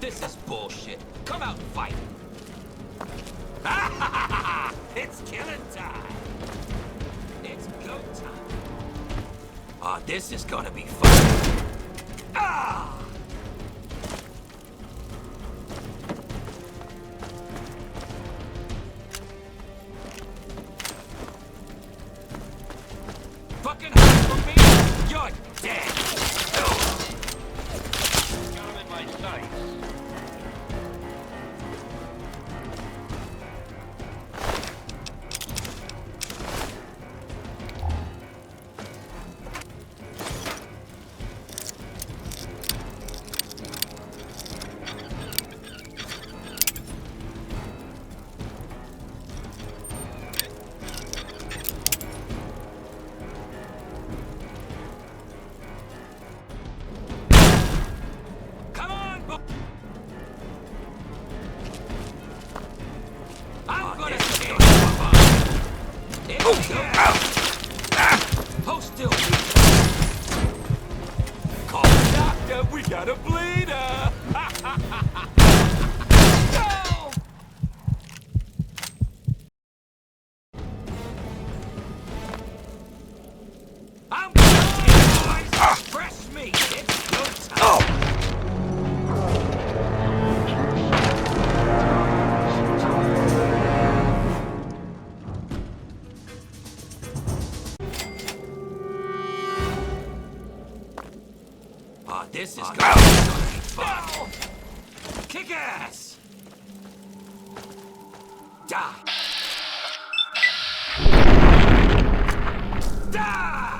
This is bullshit. Come out and fight. It's killing time. It's go time. Oh, this is gonna be fun. Ah! Fucking hide from me? You're dead. Got him in my sights. Come on, I'm gonna stay. Hold still. Call the doctor. We got a bleeder. Go! I'm going, boys. Fresh meat. It's go time. Oh, this is gonna be fun. Kick ass! Die! Die!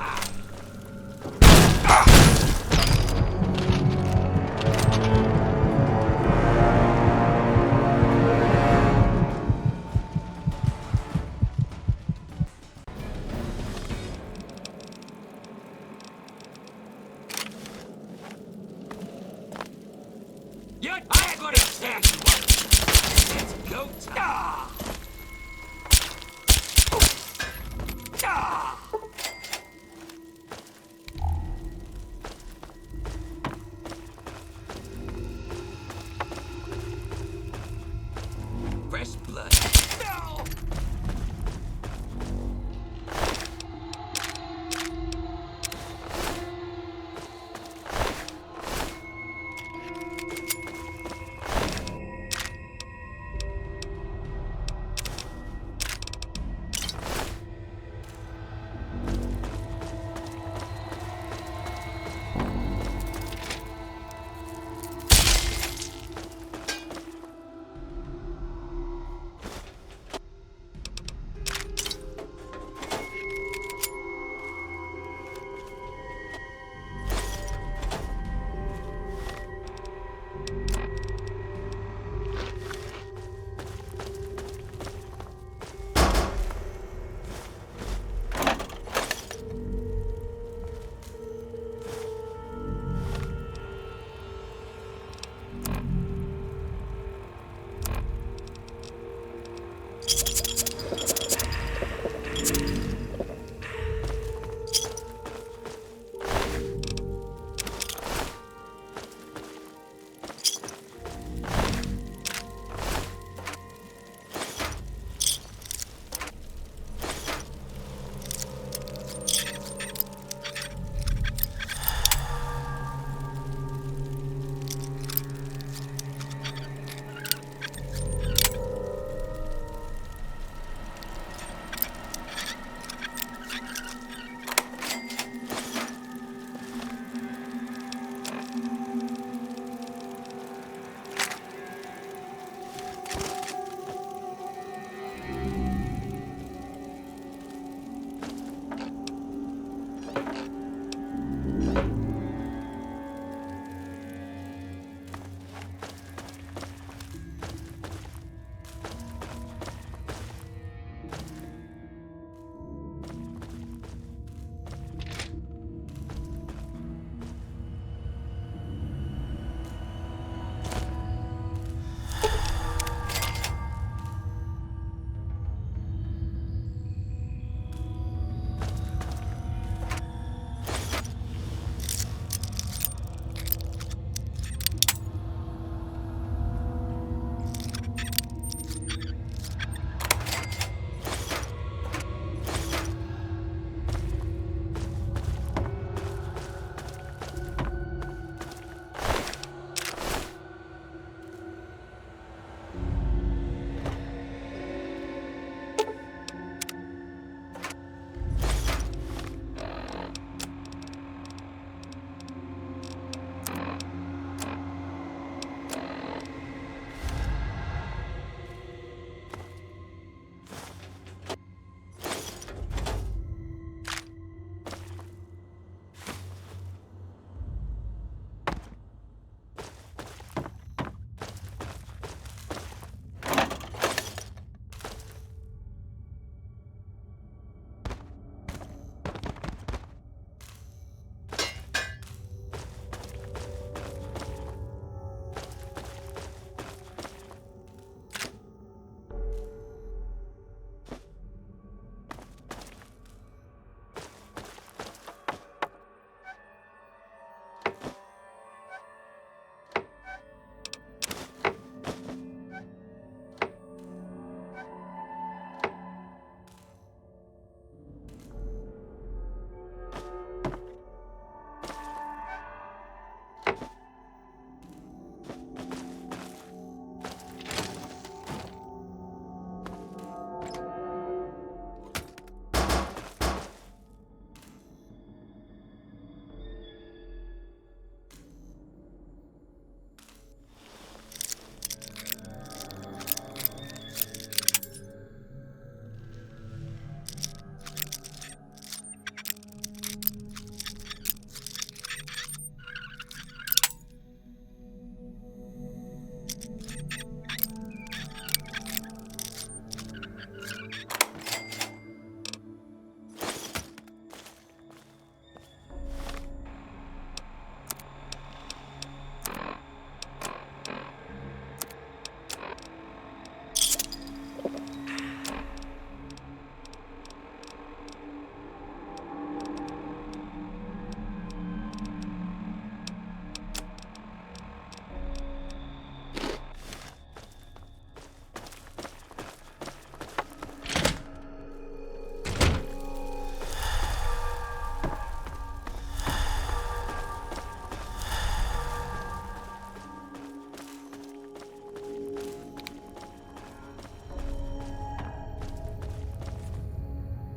I ain't gonna stand you up. It's go time. Ah! Ah! Fresh blood. No!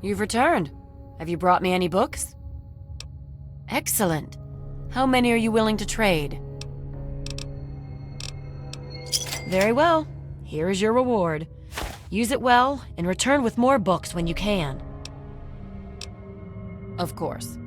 You've returned. Have you brought me any books? Excellent. How many are you willing to trade? Very well. Here is your reward. Use it well and return with more books when you can. Of course.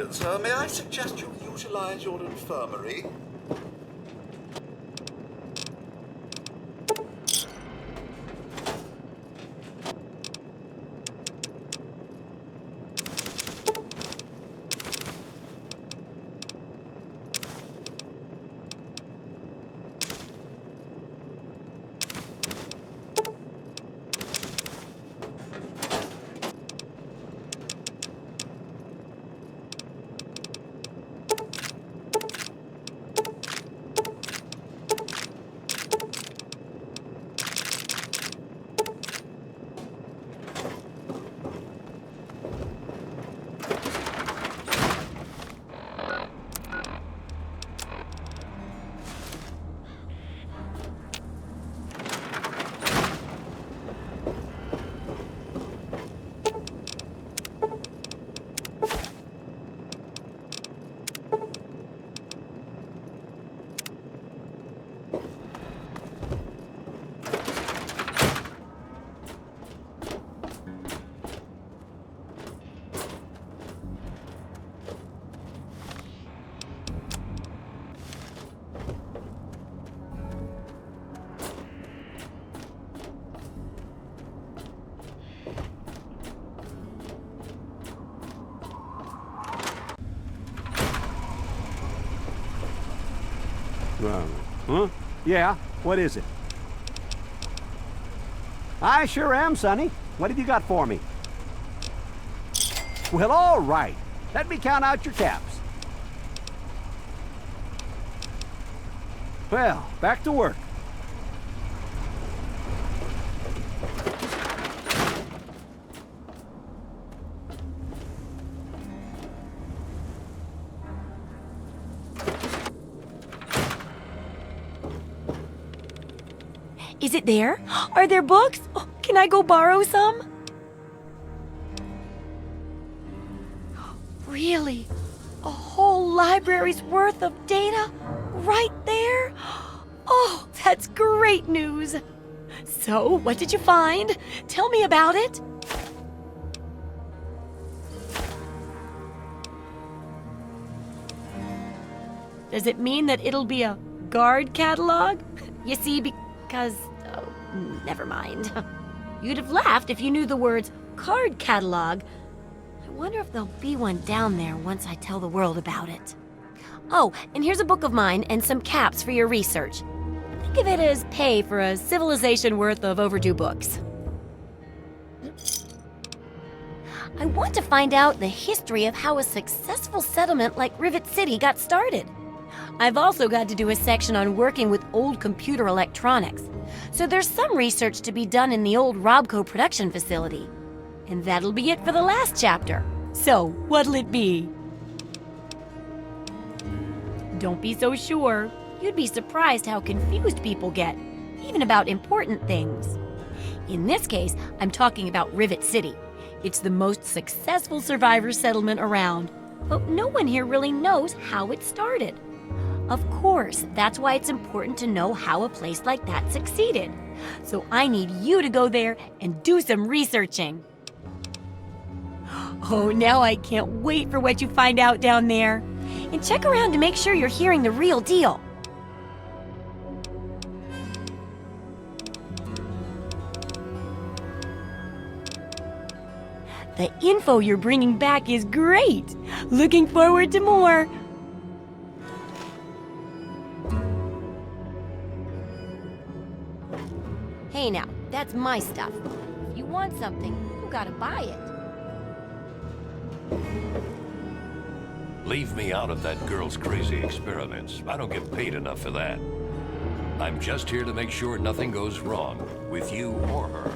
sir, may I suggest you utilize your infirmary? Huh? Yeah, what is it? I sure am, Sonny. What have you got for me? Well, all right. Let me count out your caps. Well, back to work. Is it there? Are there books? Oh, can I go borrow some? Really? A whole library's worth of data? Right there? Oh, that's great news. So, what did you find? Tell me about it. Does it mean that it'll be a guard catalog? You see, because... Oh, never mind. You'd have laughed if you knew the words card catalog. I wonder if there'll be one down there once I tell the world about it. Oh, and here's a book of mine and some caps for your research. Think of it as pay for a civilization worth of overdue books. I want to find out the history of how a successful settlement like Rivet City got started. I've also got to do a section on working with old computer electronics. So there's some research to be done in the old Robco production facility. And that'll be it for the last chapter. So, what'll it be? Don't be so sure. You'd be surprised how confused people get, even about important things. In this case, I'm talking about Rivet City. It's the most successful survivor settlement around, but no one here really knows how it started. Of course, that's why it's important to know how a place like that succeeded. So I need you to go there and do some researching. Oh, now I can't wait for what you find out down there. And check around to make sure you're hearing the real deal. The info you're bringing back is great. Looking forward to more. Hey now, that's my stuff. If you want something, you gotta buy it. Leave me out of that girl's crazy experiments. I don't get paid enough for that. I'm just here to make sure nothing goes wrong with you or her.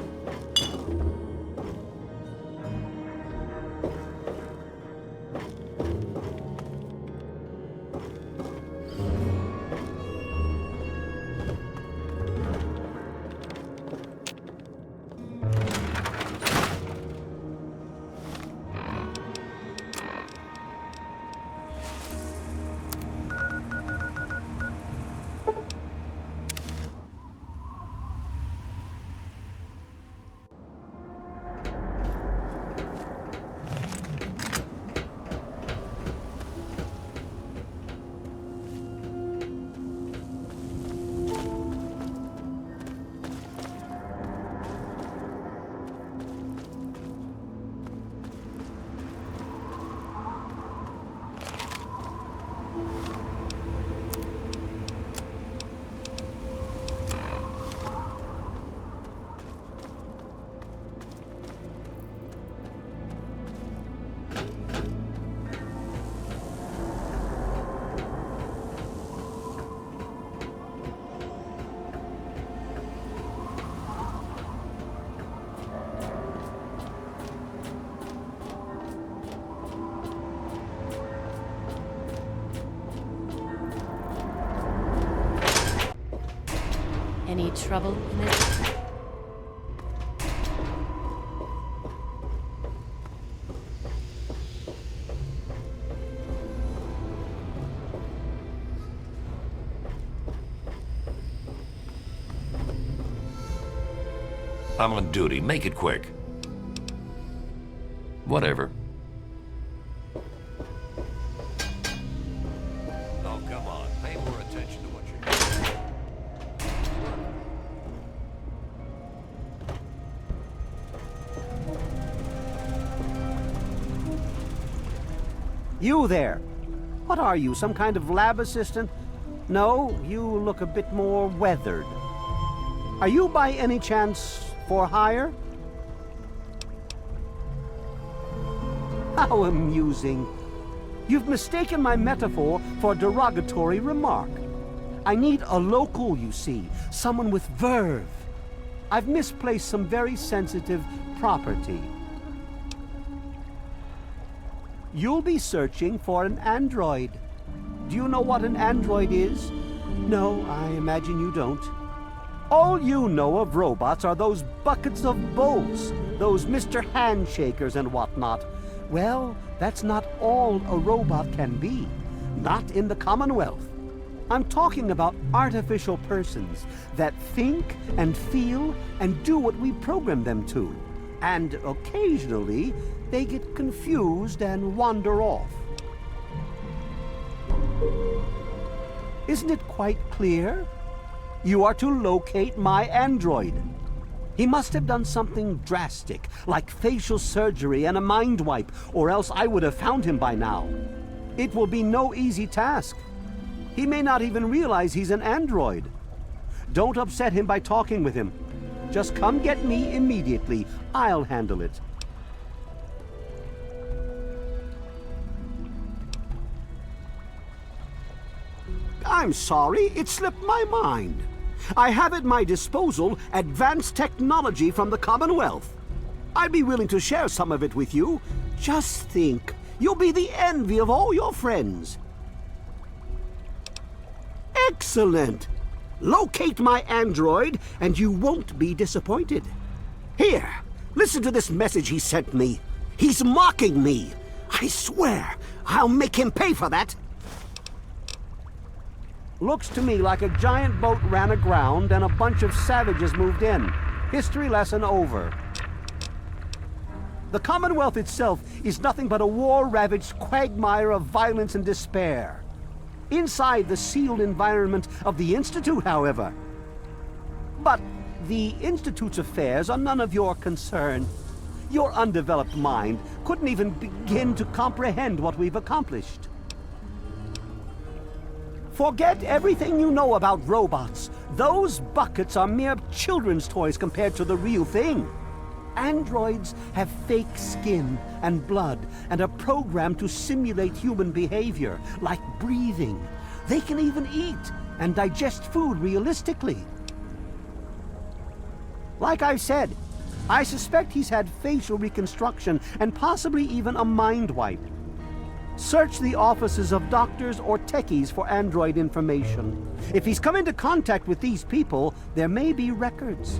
Any trouble in this? I'm on duty. Make it quick. Whatever. Oh, come on. Pay more attention to what you're doing. You there. What are you, some kind of lab assistant? No, you look a bit more weathered. Are you by any chance for hire? How amusing. You've mistaken my metaphor for a derogatory remark. I need a local, you see, someone with verve. I've misplaced some very sensitive property. You'll be searching for an android. Do you know what an android is? No, I imagine you don't. All you know of robots are those buckets of bolts, those Mr. Handshakers and whatnot. Well, that's not all a robot can be. Not in the Commonwealth. I'm talking about artificial persons that think and feel and do what we program them to. And occasionally, they get confused and wander off. Isn't it quite clear? You are to locate my android. He must have done something drastic, like facial surgery and a mind wipe, or else I would have found him by now. It will be no easy task. He may not even realize he's an android. Don't upset him by talking with him. Just come get me immediately. I'll handle it. I'm sorry, it slipped my mind. I have at my disposal advanced technology from the Commonwealth. I'd be willing to share some of it with you. Just think, you'll be the envy of all your friends. Excellent! Locate my android, and you won't be disappointed. Here, listen to this message he sent me. He's mocking me. I swear, I'll make him pay for that. Looks to me like a giant boat ran aground and a bunch of savages moved in. History lesson over. The Commonwealth itself is nothing but a war-ravaged quagmire of violence and despair. Inside the sealed environment of the Institute, however. But the Institute's affairs are none of your concern. Your undeveloped mind couldn't even begin to comprehend what we've accomplished. Forget everything you know about robots. Those buckets are mere children's toys compared to the real thing. Androids have fake skin and blood and are programmed to simulate human behavior, like breathing. They can even eat and digest food realistically. Like I said, I suspect he's had facial reconstruction and possibly even a mind wipe. Search the offices of doctors or techies for android information. If he's come into contact with these people, there may be records.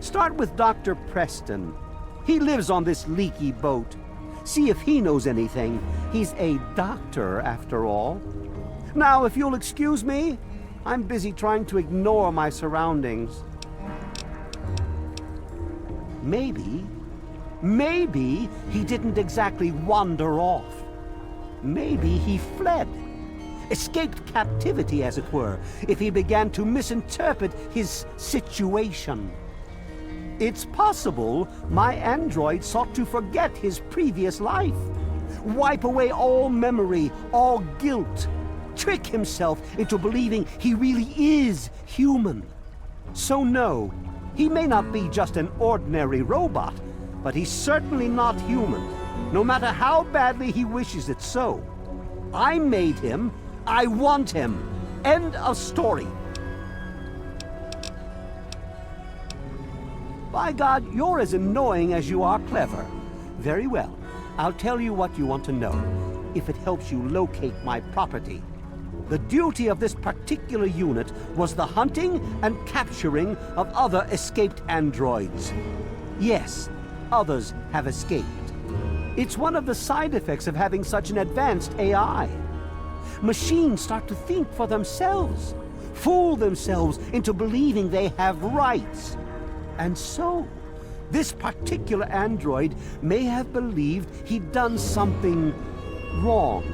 Start with Dr. Preston. He lives on this leaky boat. See if he knows anything. He's a doctor, after all. Now, if you'll excuse me, I'm busy trying to ignore my surroundings. Maybe he didn't exactly wander off. Maybe he fled. Escaped captivity, as it were, if he began to misinterpret his situation. It's possible my android sought to forget his previous life, wipe away all memory, all guilt, trick himself into believing he really is human. So no, he may not be just an ordinary robot, but he's certainly not human, no matter how badly he wishes it so. I made him. I want him. End of story. By God, you're as annoying as you are clever. Very well. I'll tell you what you want to know, if it helps you locate my property. The duty of this particular unit was the hunting and capturing of other escaped androids. Yes, others have escaped. It's one of the side effects of having such an advanced AI. Machines start to think for themselves, fool themselves into believing they have rights. And so, this particular android may have believed he'd done something wrong,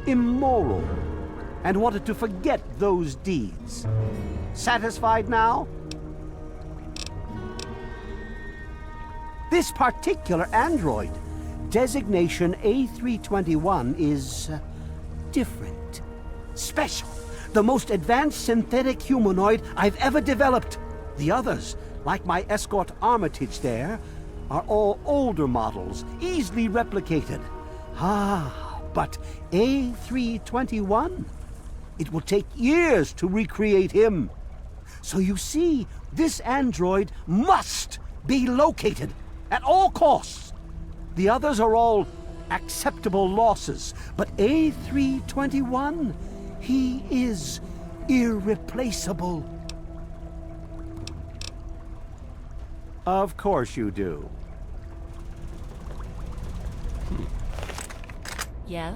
immoral, and wanted to forget those deeds. Satisfied now? This particular android, designation A321, is different, special, the most advanced synthetic humanoid I've ever developed. The others, like my escort Armitage there, are all older models, easily replicated. But A321? It will take years to recreate him. So you see, this android must be located at all costs. The others are all acceptable losses, but A321, he is irreplaceable. Of course you do. Yes?